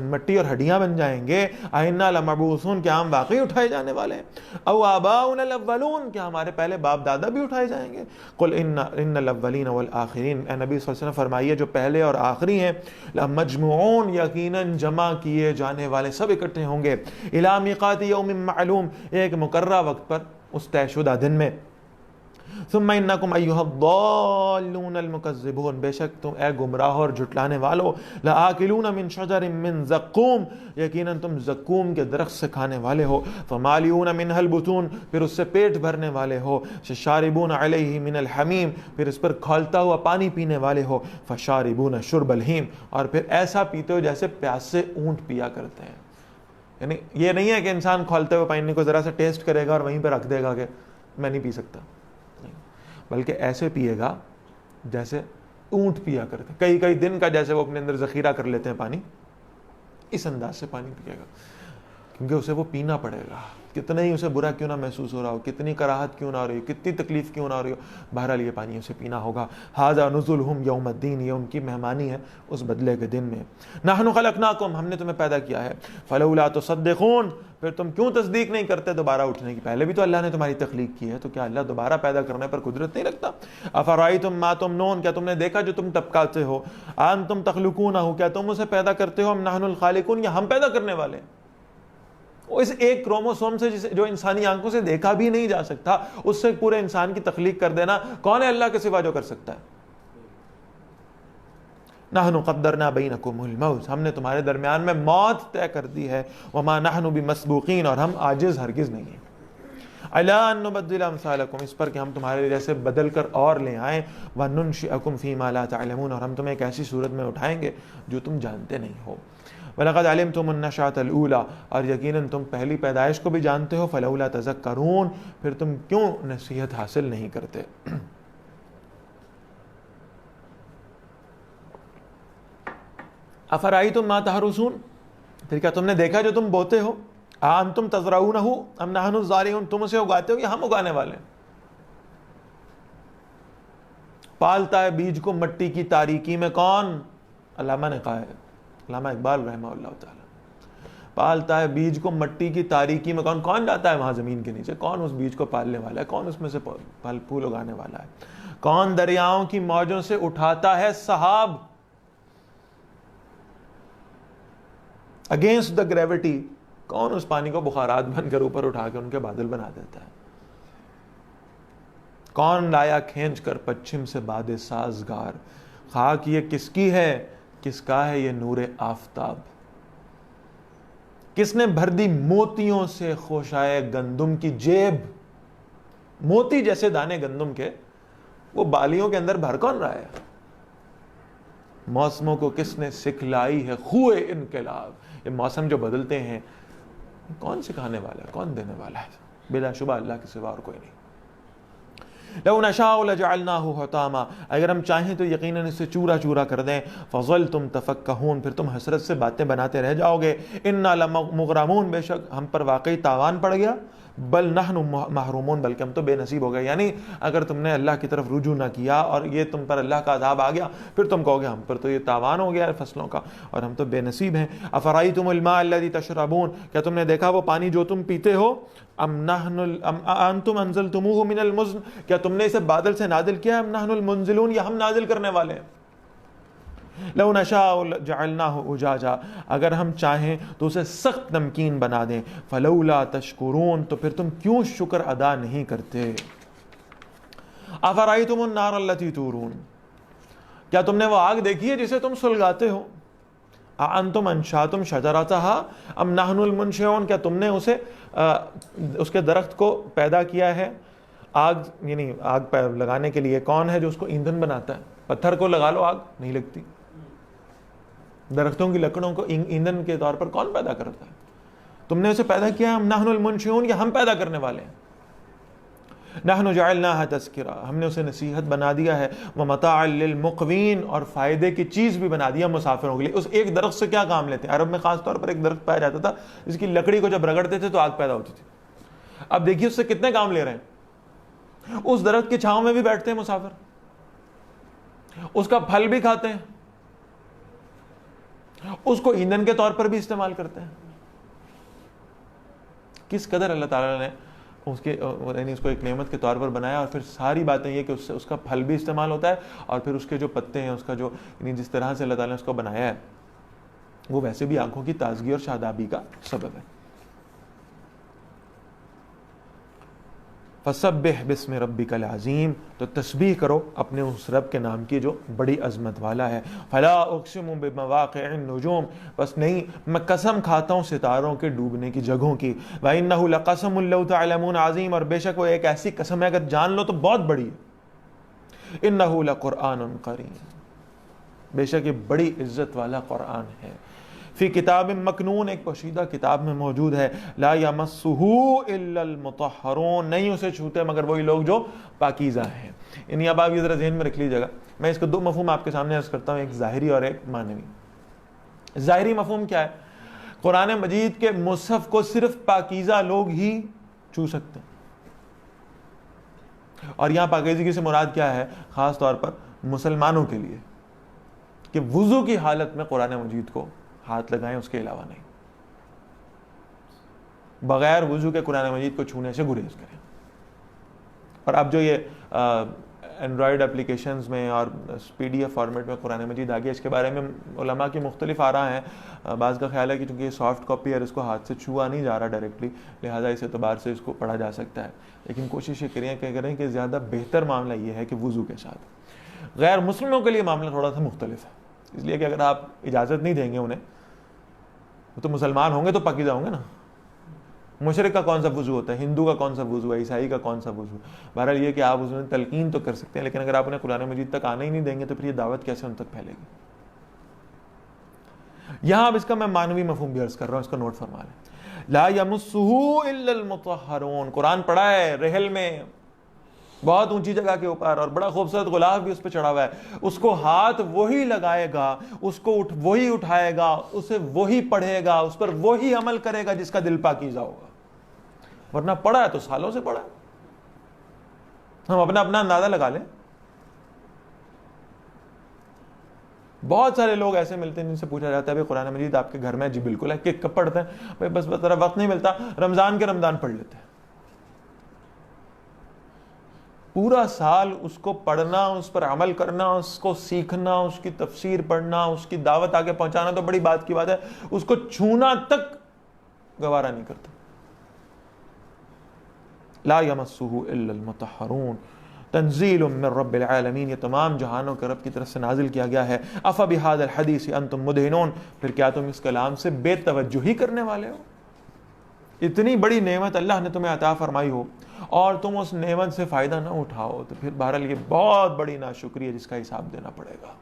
مٹی اور ہڈیاں بن جائیں گے، ائنا لمبعوثون، کیا ہم واقعی اٹھائے جانے والے ہیں، او آباؤنا الاولون، کیا ہمارے پہلے باپ دادا بھی اٹھائے جائیں گے، قل ان الاولین والآخرین، اے نبی صلی اللہ علیہ وسلم فرمائیے جو پہلے اور آخری ہیں، لمجموعون، یقیناً جمع کیے جانے والے، سب اکٹھے ہوں گے، الی میقات یوم معلوم، ایک مقررہ وقت پر، اس طے شدہ دن میں، ثم انکم ایھا الضالون المکذبون، بے شک تم اے گمراہ اور جھٹلانے والو، لآکلون من شجر من زقوم، یقیناً تم زقوم کے درخت سے کھانے والے ہو، فمالئون منها البطون، پھر اس سے پیٹ بھرنے والے ہو، شاربون علیہ من الحمیم، پھر اس پر کھولتا ہوا پانی پینے والے ہو، فشاربون شرب الہیم، اور پھر ایسا پیتے ہو جیسے پیاسے اونٹ پیا کرتے ہیں، یعنی یہ نہیں ہے کہ انسان کھولتے ہوئے پانی کو ذرا سا ٹیسٹ کرے گا اور وہیں پہ رکھ دے گا کہ میں نہیں پی سکتا، بلکہ ایسے پیے گا جیسے اونٹ پیا کرتے، کئی دن کا جیسے وہ اپنے اندر ذخیرہ کر لیتے ہیں پانی، اس انداز سے پانی پیے گا، کیونکہ اسے وہ پینا پڑے گا، کتنا ہی اسے برا کیوں نہ محسوس ہو رہا ہو، کتنی کراہت کیوں نہ ہو رہی ہو، کتنی تکلیف کیوں نہ ہو رہی ہو، بہرحال یہ پانی اسے پینا ہوگا، ھذا نزلھم یوم الدین، یہ ان کی مہمانی ہے اس بدلے کے دن میں، نحن خلقناکم، ہم نے تمہیں پیدا کیا ہے، فلولا تصدقون، پھر تم کیوں تصدیق نہیں کرتے دوبارہ اٹھنے کی، پہلے بھی تو اللہ نے تمہاری تخلیق کی ہے، تو کیا اللہ دوبارہ پیدا کرنے پر قدرت نہیں رکھتا؟ افرأیتم ما تمنون، کیا تم نے دیکھا جو تم ٹپکاتے ہو، انتم تخلقونہ، کیا تم اسے پیدا کرتے ہو، ام نحن الخالقون، یا ہم پیدا کرنے والے ہیں؟ اس ایک کروموسوم سے جو انسانی آنکھوں سے دیکھا بھی نہیں جا سکتا، اس سے پورے انسان کی تخلیق کر دینا، کون ہے اللہ کے سوا جو کر سکتا ہے؟ نحن قدرنا بینکم الموت، ہم نے تمہارے درمیان میں موت طے کر دی ہے، وما نحن بمسبوقین، اور ہم عاجز ہرگز نہیں ہیں، الا ان نبدل امثالکم، اس پر کہ ہم تمہارے جیسے بدل کر اور لے آئیں، وننشئکم فیما لا تعلمون، اور ہم تمہیں ایک ایسی صورت میں اٹھائیں گے جو تم جانتے نہیں ہو، وَلَقَدْ عَلِمْتُمُ النَّشْأَةَ الْأُولَىٰ، اور یقیناً تم پہلی پیدائش کو بھی جانتے ہو، فَلَوْلَا تَذَكَّرُونَ، پھر تم کیوں نصیحت حاصل نہیں کرتے؟ أَفَرَأَيْتُم مَّا تَحْرُثُونَ، پھر کیا تم نے دیکھا جو تم بوتے ہو، أَأَنتُمْ تَزْرَعُونَهُ أَمْ نَحْنُ الزَّارِعُونَ، تم اسے اگاتے ہو یا ہم اگانے والے ہیں؟ پالتا ہے بیج کو مٹی کی تاریکی میں کون؟ علامہ نے کہا ہے، علامہ اقبال رحمہ اللہ تعالی، پالتا ہے بیج کو مٹی کی تاریکی میں کون؟ کون جاتا ہے وہاں زمین کے نیچے؟ کون اس بیج کو پالنے والا ہے؟ کون اس میں سے پھل پھول اگانے والا ہے؟ کون دریاؤں کی موجوں سے اٹھاتا ہے سحاب اگینسٹ دا گریوٹی؟ کون اس پانی کو بخارات بن کر اوپر اٹھا کے ان کے بادل بنا دیتا ہے؟ کون لایا کھینچ کر پچھم سے باد سازگار، خاک یہ کس کی ہے؟ کس کا ہے یہ نور آفتاب؟ کس نے بھر دی موتیوں سے خوشائے گندم کی جیب؟ موتی جیسے دانے گندم کے، وہ بالیوں کے اندر بھر کون رہا ہے؟ موسموں کو کس نے سکھلائی ہے خوئے انقلاب؟ یہ موسم جو بدلتے ہیں کون سکھانے والا ہے، کون دینے والا ہے؟ بلا شبہ اللہ کے سوا اور کوئی نہیں۔ لو نشاء لجعلناہ حطاما، اگر ہم چاہیں تو یقیناً اسے چورا چورا کر دیں، فظلتم تفکہون، پھر تم حسرت سے باتیں بناتے رہ جاؤ گے، انا لمغرمون، بے شک ہم پر واقعی تاوان پڑ گیا، بل نحن محرومون، بلکہ ہم تو بے نصیب ہو گئے۔ یعنی اگر تم نے اللہ کی طرف رجوع نہ کیا اور یہ تم پر اللہ کا عذاب آ گیا، پھر تم کہو گے ہم پر تو یہ تاوان ہو گیا ہے فصلوں کا اور ہم تو بے نصیب ہیں۔ افرأیتم الماء الذی تشربون، کیا تم نے دیکھا وہ پانی جو تم پیتے ہو؟ ام انتم انزلتموہ من المزن، کیا تم نے اسے بادل سے نازل کیا ہے؟ ام نحن المنزلون، یا ہم نازل کرنے والے ہیں؟ لو نشاء جعلناہ اجاجا، اگر ہم چاہیں تو اسے سخت نمکین بنا دیں، فلولا تشکرون، تو پھر تم کیوں شکر ادا نہیں کرتے؟ افرأیتم النار التی تورون، کیا تم نے وہ آگ دیکھی ہے جسے تم سلگاتے ہو؟ انتم انشاتم شجرتها ام نحن المنشئون، کیا تم نے اس کے درخت کو پیدا کیا ہے؟ آگ یعنی آگ لگانے کے لیے کون ہے جو اس کو ایندھن بناتا ہے؟ پتھر کو لگا لو، آگ نہیں لگتی۔ درختوں کی لکڑوں کو ایندھن کے طور پر کون پیدا کرتا ہے؟ تم نے اسے پیدا کیا ہے، ہم نحن المنشئون، یا ہم پیدا کرنے والے ہیں؟ نحن جعلناها تذکرہ، ہم نے اسے نصیحت بنا دیا ہے، ومتاعا للمقوین، اور فائدے کی چیز بھی بنا دیا مسافروں کے لیے۔ اس ایک درخت سے کیا کام لیتے ہیں؟ عرب میں خاص طور پر ایک درخت پایا جاتا تھا جس کی لکڑی کو جب رگڑتے تھے تو آگ پیدا ہوتی تھی۔ اب دیکھیے اس سے کتنے کام لے رہے ہیں۔ اس درخت کی چھاؤں میں بھی بیٹھتے ہیں مسافر، اس کا پھل بھی کھاتے ہیں، اس کو ایندھن کے طور پر بھی استعمال کرتے ہیں۔ کس قدر اللہ تعالیٰ نے اس کو ایک نعمت کے طور پر بنایا، اور پھر ساری باتیں یہ کہ اس سے اس کا پھل بھی استعمال ہوتا ہے، اور پھر اس کے جو پتے ہیں، اس کا جو یعنی جس طرح سے اللہ تعالیٰ نے اس کو بنایا ہے وہ ویسے بھی آنکھوں کی تازگی اور شادابی کا سبب ہے۔ فسبح بسم ربک العظیم، تو تسبیح کرو اپنے اس رب کے نام کی جو بڑی عظمت والا ہے۔ فلا اقسم بمواقع النجوم، بس نہیں میں قسم کھاتا ہوں ستاروں کے ڈوبنے کی جگہوں کی۔ وَإِنَّهُ لَقَسَمٌ لَوْ تَعْلَمُونَ عَظِيمٌ، اور بے شک وہ ایک ایسی قسم ہے اگر جان لو تو بہت بڑی ہے۔ إِنَّهُ لَقُرْآنٌ قَرِيمٌ، بے شک یہ بڑی عزت والا قرآن ہے۔ فی کتاب مکنون، ایک پوشیدہ کتاب میں موجود ہے۔ لا یمسہ الا المطہرون، نہیں اسے چھوتے مگر وہی لوگ جو پاکیزہ ہیں۔ یعنی اب آپ یہ ذرا ذہن میں رکھ لیجیے گا، میں اس کے دو مفہوم آپ کے سامنے عرض کرتا ہوں، ایک ظاہری اور ایک معنوی۔ ظاہری مفہوم کیا ہے؟ قرآن مجید کے مصحف کو صرف پاکیزہ لوگ ہی چھو سکتے ہیں، اور یہاں پاکیزگی سے مراد کیا ہے؟ خاص طور پر مسلمانوں کے لیے کہ وضو کی حالت میں قرآن مجید کو ہاتھ لگائیں، اس کے علاوہ نہیں۔ بغیر وضو کے قرآن مجید کو چھونے سے گریز کریں۔ اور اب جو یہ اینڈرائیڈ اپلیکیشنز میں اور پی ڈی ایف فارمیٹ میں قرآن مجید آ گیا، اس کے بارے میں علماء کی مختلف آراء ہیں۔ بعض کا خیال ہے کہ چونکہ یہ سافٹ کاپی ہے، اس کو ہاتھ سے چھوا نہیں جا رہا ڈائریکٹلی، لہٰذا اس اعتبار سے اس کو پڑھا جا سکتا ہے، لیکن کوشش یہ کریں کہ زیادہ بہتر معاملہ یہ ہے کہ وضو کے ساتھ۔ غیر مسلموں کے لیے معاملہ تھوڑا سا مختلف ہے، اس لیے کہ اگر آپ اجازت نہیں دیں گے انہیں، وہ تو مسلمان ہوں گے تو پاکیزہ ہوں گے نا۔ مشرک کا کون سا وضو ہوتا ہے، ہندو کا کون سا وضو ہے، عیسائی کا کون سا وضو؟ بہرحال یہ کہ آپ اس میں تلقین تو کر سکتے ہیں، لیکن اگر آپ انہیں قرآن مجید تک آنے ہی نہیں دیں گے تو پھر یہ دعوت کیسے ان تک پھیلے گی؟ یہاں اب اس کا میں معنوی مفہوم بھی عرض کر رہا ہوں، اس کا نوٹ فرما لیں۔ لا یمسہ الا المطہرون، قرآن پڑھا ہے رحل میں بہت اونچی جگہ کے اوپر، اور بڑا خوبصورت غلاف بھی اس پہ چڑھا ہوا ہے، اس کو ہاتھ وہی لگائے گا، اس کو وہی اٹھائے گا، اسے وہی پڑھے گا، اس پر وہی عمل کرے گا جس کا دل پاکیزہ ہوگا۔ ورنہ پڑھا ہے تو سالوں سے پڑھا ہے، ہم اپنا اندازہ لگا لیں۔ بہت سارے لوگ ایسے ملتے ہیں جن سے پوچھا جاتا ہے بھائی قرآن مجید آپ کے گھر میں؟ جی بالکل ہے۔ کہ کب پڑھتے ہیں؟ بھائی بس ذرا وقت نہیں ملتا، رمضان کے رمضان پڑھ لیتے ہیں۔ پورا سال اس کو پڑھنا، اس پر عمل کرنا، اس کو سیکھنا، اس کی تفسیر پڑھنا، اس کی دعوت آگے پہنچانا تو بڑی بات کی بات ہے، اس کو چھونا تک گوارا نہیں کرتا۔ لا یمسہ الا المطہرون، تنزیل من رب العالمین، یہ تمام جہانوں کے رب کی طرف سے نازل کیا گیا ہے۔ افبہذا الحدیث انتم مدہنون، پھر کیا تم اس کلام سے بے توجہی کرنے والے ہو؟ اتنی بڑی نعمت اللہ نے تمہیں عطا فرمائی ہو اور تم اس نعمت سے فائدہ نہ اٹھاؤ، تو پھر بہرحال یہ بہت بڑی ناشکری ہے جس کا حساب دینا پڑے گا۔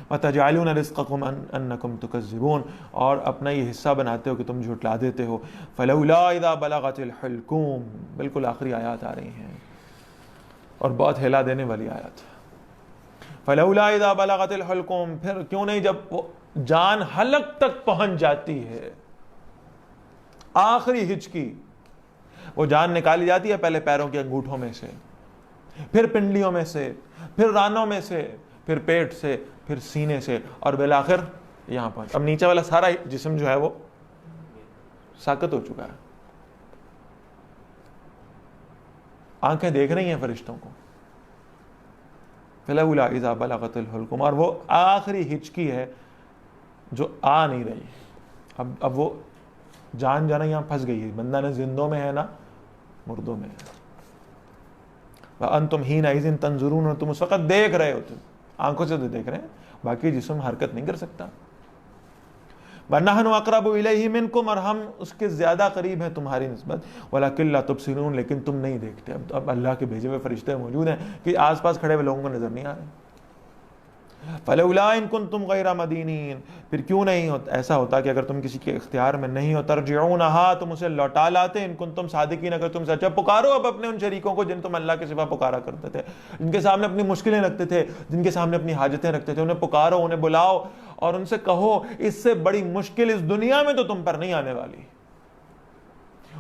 وَتَجْعَلُونَ رِزْقَكُمْ أَنَّكُمْ تُكَذِّبُونَ، اور اپنا یہ حصہ بناتے ہو کہ تم جھٹلا دیتے ہو۔ فَلَوْلَا إِذَا بَلَغَتِ الْحُلْقُومَ، بالکل آخری آیات آ رہی ہیں اور بہت ہلا دینے والی آیات۔ فَلَوْلَا إِذَا بَلَغَتِ الْحُلْقُومَ، پھر کیوں نہیں جب وہ جان حلق تک پہنچ جاتی ہے، آخری ہچکی، وہ جان نکالی جاتی ہے پہلے پیروں کے انگوٹھوں میں سے، پھر پنڈلیوں میں سے، پھر رانوں میں سے، پھر پیٹ سے، پھر سینے سے، اور بالآخر یہاں پہنچ۔ اب نیچے والا سارا جسم جو ہے وہ ساکت ہو چکا ہے، آنکھیں دیکھ رہی ہیں فرشتوں کو۔ فَلَوْلَا إِذَا بَلَغَتِ الْحُلْقُومَ، اور وہ آخری ہچکی ہے جو آ نہیں رہی۔ اب وہ جان جانا یہاں پھنس گئی ہے، بندہ نہ زندوں میں ہے نہ مردوں میں ہے۔ وَأَنْتُمْ حِينَئِذٍ تَنْظُرُونَ، اور تم اس وقت دیکھ رہے ہوتے، آنکھوں سے تو دیکھ رہے ہیں، باقی جسم حرکت نہیں کر سکتا۔ وَنَحْنُ أَقْرَبُ إِلَيْهِ مِنْكُمْ، اور ہم اس کے زیادہ قریب ہیں تمہاری نسبت۔ وَلَكِنْ لَا تُبْصِرُونَ، لیکن تم نہیں دیکھتے۔ اب اللہ کے بھیجے ہوئے فرشتے موجود ہیں کہ آس پاس کھڑے ہوئے لوگوں کو نظر نہیں آ رہے۔ فَلَوْلَا إِن كُنْتُمْ غَيْرَ مَدِينِينَ، پھر کیوں نہیں ایسا ہوتا کہ اگر تم کسی کے اختیار میں نہیں ہو، ترجعونها، تم اسے لوٹا لاتے، ان کنتم صادقین، اگر تم سچا۔ پکارو اب اپنے ان شریکوں کو جن تم اللہ کے سوا پکارا کرتے تھے، جن کے سامنے اپنی مشکلیں رکھتے تھے، جن کے سامنے اپنی حاجتیں رکھتے تھے، انہیں پکارو، انہیں بلاؤ اور ان سے کہو اس سے بڑی مشکل اس دنیا میں تو تم پر نہیں آنے والی۔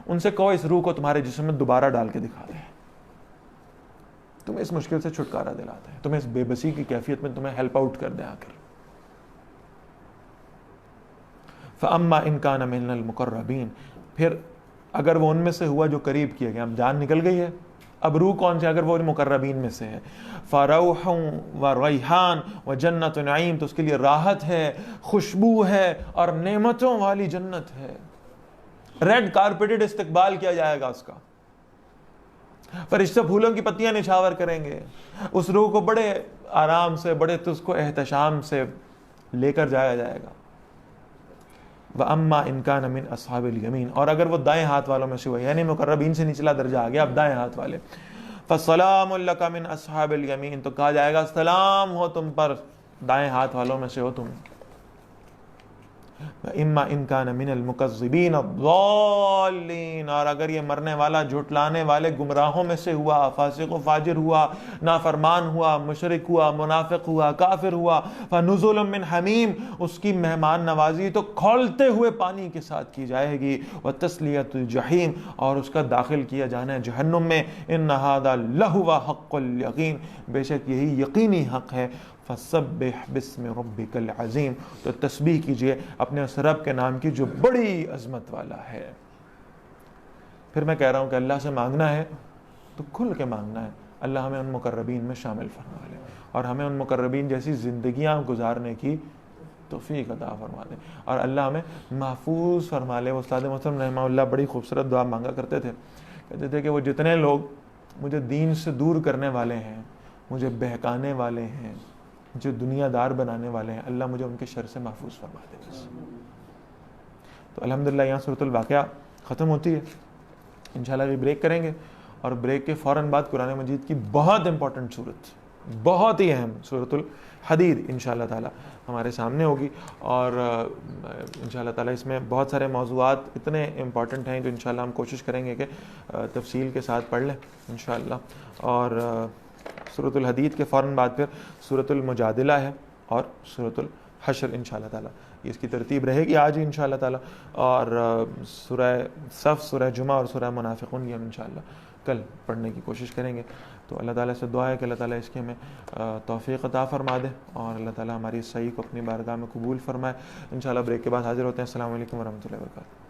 ان سے کہو اس روح کو تمہارے جسم میں دوبارہ ڈال کے دکھا دیں، تمہیں اس مشکل سے چھٹکارا دلاتا ہے، تمہیں اس بے بسی کی کیفیت میں تمہیں ہیلپ آؤٹ کر دے آ کر۔ فَأَمَّا إِن كَانَ مِنَ الْمُقَرَّبِينَ، پھر اگر وہ ان میں سے ہوا جو قریب کیا گیا، اب جان نکل گئی ہے، اب روح کون سے، اگر وہ مقربین میں سے ہے، فَرَوْحٌ وَرَيْحَانٌ وَجَنَّةُ نَعِيمٌ، تو اس کے لیے راحت ہے، خوشبو ہے اور نعمتوں والی جنت ہے، ریڈ کارپیٹڈ استقبال کیا جائے گا اس کا، فرشتے پھولوں کی پتیاں نچھاور کریں گے، اس روح کو بڑے آرام سے، بڑے اس کو احتشام سے لے کر جایا جائے گا۔ وَأَمَّا إِن كَانَ مِنْ أَصْحَابِ الْيَمِينَ، اور اگر وہ دائیں ہاتھ والوں میں سے ہوا، یعنی مقربین سے نچلا درجہ آ گیا، اب دائیں ہاتھ والے، فَالسَّلَامُ لَكَ مِنْ أَصْحَابِ الْيَمِينَ، تو کہا جائے گا سلام ہو تم پر، دائیں ہاتھ والوں میں سے ہو تم۔ وَإِمَّا إِن كَانَ مِنَ الْمُكَذِّبِينَ الضَّالِّينَ، اور اگر یہ مرنے والا جھٹلانے والے گمراہوں میں سے ہوا، فاسق و فاجر ہوا، نافرمان ہوا، مشرک ہوا، منافق ہوا، کافر ہوا، فَنُزُلٌ مِّنْ حَمِيمٍ، اس کی مہمان نوازی تو کھولتے ہوئے پانی کے ساتھ کی جائے گی، وَتَصْلِيَةُ الْجَحِيمِ، اور اس کا داخل کیا جانا ہے جہنم میں، إِنَّ هَذَا لَهُوَ حَقُّ الْيَقِينِ، بے شک یہی یقینی حق ہے، فَسَبِّحْ بِاسْمِ رَبِّكَ الْعَظِيمِ، تو تسبیح کیجئے اپنے اس رب کے نام کی جو بڑی عظمت والا ہے۔ پھر میں کہہ رہا ہوں کہ اللہ سے مانگنا ہے تو کھل کے مانگنا ہے، اللہ ہمیں ان مقربین میں شامل فرما لے اور ہمیں ان مقربین جیسی زندگیاں گزارنے کی توفیق عطا فرما دے، اور اللہ ہمیں محفوظ فرما لے۔ استاد محترم رحمہ اللہ بڑی خوبصورت دعا مانگا کرتے تھے، کہتے تھے کہ وہ جتنے لوگ مجھے دین سے دور کرنے والے ہیں، مجھے بہکانے والے ہیں، جو دنیا دار بنانے والے ہیں، اللہ مجھے ان کے شر سے محفوظ فرما دے بس۔ تو الحمدللہ یہاں سورۃ الواقعہ ختم ہوتی ہے، انشاءاللہ ابھی بریک کریں گے، اور بریک کے فوراً بعد قرآن مجید کی بہت امپورٹنٹ صورت، بہت ہی اہم سورۃ الحدید انشاءاللہ تعالی ہمارے سامنے ہوگی، اور انشاءاللہ تعالی اس میں بہت سارے موضوعات اتنے امپورٹنٹ ہیں جو انشاءاللہ ہم کوشش کریں گے کہ تفصیل کے ساتھ پڑھ لیں انشاءاللہ۔ اور سورۃ الحدید کے فوراً بعد پھر سورۃ المجادلہ ہے اور سورۃ الحشر انشاءاللہ تعالی، یہ اس کی ترتیب رہے گی آج ہی انشاءاللہ تعالی، اور سورہ صف، سورہ جمعہ اور سورہ منافقون یہ ہم انشاءاللہ کل پڑھنے کی کوشش کریں گے۔ تو اللہ تعالیٰ سے دعا ہے کہ اللہ تعالیٰ اس کی ہمیں توفیق عطا فرما دے، اور اللہ تعالیٰ ہماری اس صحیح کو اپنی بارگاہ میں قبول فرمائے۔ انشاءاللہ بریک کے بعد حاضر ہوتے ہیں۔ السلام علیکم ورحمۃ اللہ وبرکاتہ۔